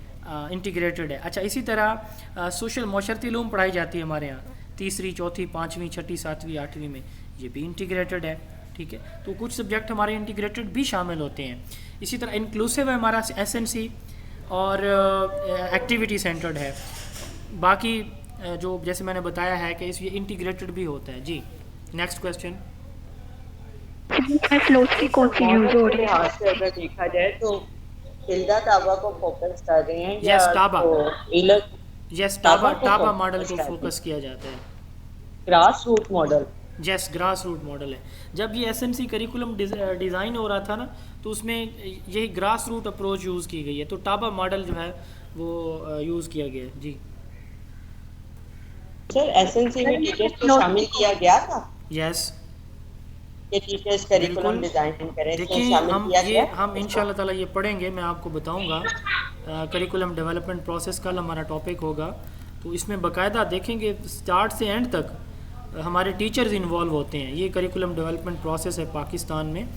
S1: इंटीग्रेटेड है। अच्छा, इसी तरह सोशल माशरती इल्म पढ़ाई जाती है हमारे यहाँ तीसरी, चौथी, 5वीं, 6ठी, 7वीं, 8वीं में, ये भी इंटीग्रेटेड है, ठीक है। तो कुछ सब्जेक्ट हमारे इंटीग्रेटेड भी शामिल होते हैं। इसी तरह इंक्लूसिव है हमारा एसएनसी और एक्टिविटी सेंटर्ड है। बाकी जो जैसे मैंने बताया है कि इस ये इंटीग्रेटेड भी होता है। जी, नेक्स्ट क्वेश्चन।
S4: फिलॉसफी कौन सी यूज हो रही है?
S7: से अगर देखा जाए तो हिल्दा ताबा को फोकस कर रहे हैं,
S1: yes, Taba,
S7: yes,
S1: Taba model को फोकस किया जाता है।
S7: Grass root model,
S1: yes, grass root model है। जब ये एसएनसी करिकुलम डिज़ाइन हो रहा था ना, तो उसमें यही ग्रास रूट अप्रोच यूज़ की गई है, तो टाबा मॉडल जो है वो यूज़ किया गया है। जी
S7: सर, एसएनसी में टीचर्स को शामिल किया गया था?
S1: यस,
S7: ये टीचर्स करिकुलम डिजाइन करें,
S1: देखिए हम इंशाल्लाह ताला ये पढ़ेंगे, मैं आपको बताऊंगा। करिकुलम डेवलपमेंट प्रोसेस कल हमारा टॉपिक होगा, तो इसमें बाकायदा देखेंगे स्टार्ट से एंड तक हमारे टीचर्स इन्वॉल्व होते हैं। ये करिकुलम डेवलपमेंट प्रोसेस है पाकिस्तान में,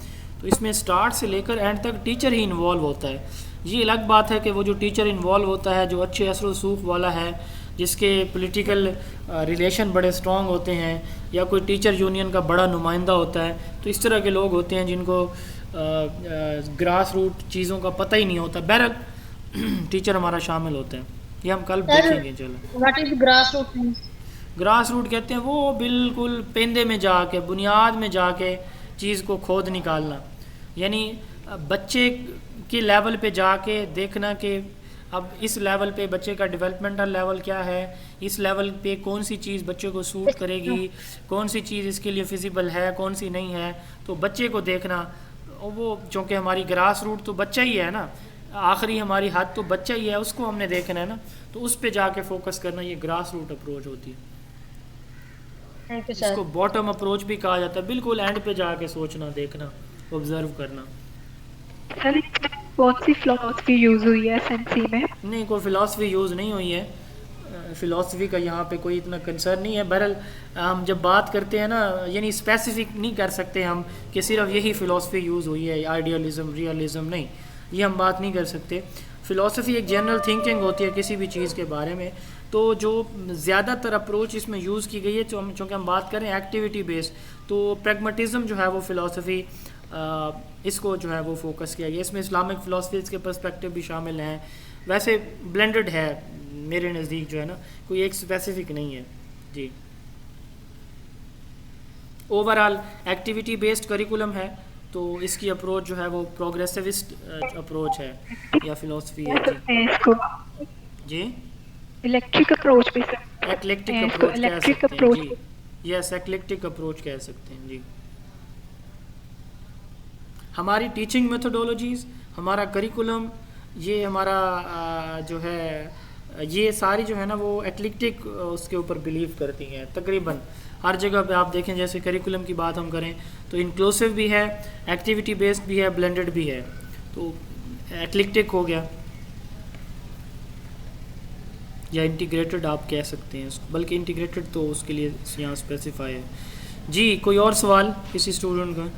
S1: तो इसमें स्टार्ट से लेकर एंड तक टीचर ही इन्वॉल्व होता है। ये अलग बात है कि वो जो टीचर इन्वॉल्व होता है, जो अच्छे असर रसूख वाला है, जिसके पॉलिटिकल रिलेशन बड़े स्ट्रॉन्ग होते हैं, या कोई टीचर यूनियन का बड़ा नुमाइंदा होता है, तो इस तरह के लोग होते हैं जिनको ग्रास रूट चीज़ों का पता ही नहीं होता। बहरहाल टीचर हमारा शामिल होता है, ये हम कल देखेंगे। चलो,
S9: what is grass root?
S1: Grass root कहते हैं वो बिल्कुल पेंदे में जाके, बुनियाद में जाके चीज़ को खोद निकालना, यानी बच्चे के लेवल पे जाके देखना कि अब इस लेवल पे बच्चे का डेवलपमेंटल लेवल क्या है, इस लेवल पे कौन सी चीज़ बच्चे को सूट करेगी, कौन सी चीज़ इसके लिए फिजिबल है, कौन सी नहीं है, तो बच्चे को देखना। वो चूँकि हमारी ग्रास रूट तो बच्चा ही है ना, आखिरी हमारी हद तो बच्चा ही है, उसको हमने देखना है ना, तो उस पे जाके फोकस करना, ये ग्रास रूट अप्रोच होती है। इसको बॉटम अप्रोच भी कहा जाता है, बिल्कुल एंड पे जाके सोचना, देखना, ऑब्जर्व करना।
S4: सर, कौन सी फिलॉसफी यूज़ हुई है एसएनसी में?
S1: नहीं, कोई फ़िलासफ़ी यूज़ नहीं हुई है, फ़िलासफ़ी का यहाँ पे कोई इतना कंसर्न नहीं है। बहरहाल हम जब बात करते हैं ना, यानी स्पेसिफिक नहीं कर सकते हम कि सिर्फ यही फ़िलासफ़ी यूज़ हुई है, आइडियलिज़म, रियलिज़म, नहीं, ये हम बात नहीं कर सकते। फ़िलासफ़ी एक जनरल थिंकिंग होती है किसी भी चीज़ के बारे में, तो जो ज़्यादातर अप्रोच इसमें यूज़ की गई है, चूँकि हम बात करें एक्टिविटी बेस्ड, तो प्रैग्मेटिज़म जो है वो फ़िलासफ़ी इसको जो है वो फोकस किया गया। इसमें इस्लामिक फ़िलासफ़ीज़ के पर्सपेक्टिव भी शामिल हैं। वैसे ब्लेंडेड है मेरे नज़दीक, जो है ना, कोई एक स्पेसिफिक नहीं है। जी, ओवरऑल एक्टिविटी बेस्ड करिकुलम है, तो इसकी अप्रोच जो है वो प्रोग्रेसिविस्ट अप्रोच है या फिलोसफी है जी। जी
S4: इलेक्ट्रिक अप्रोच भी
S1: एक्लेक्टिक अप्रोच कह सकते हैं जी, यस एक्लेक्टिक अप्रोच कह सकते हैं जी। हमारी टीचिंग मेथोडोलॉजीज़, हमारा करिकुलम, ये हमारा जो है ये सारी जो है ना वो एक्लेक्टिक उसके ऊपर बिलीव करती हैं तकरीबन हर जगह पे। आप देखें जैसे करिकुलम की बात हम करें तो इंक्लूसिव भी है, एक्टिविटी बेस्ड भी है, ब्लेंडेड भी है, तो एक्लेक्टिक हो गया या इंटीग्रेटेड आप कह सकते हैं उसको, बल्कि इंटीग्रेटेड तो उसके लिए यहाँ स्पेसिफाई है जी। कोई और सवाल किसी स्टूडेंट का?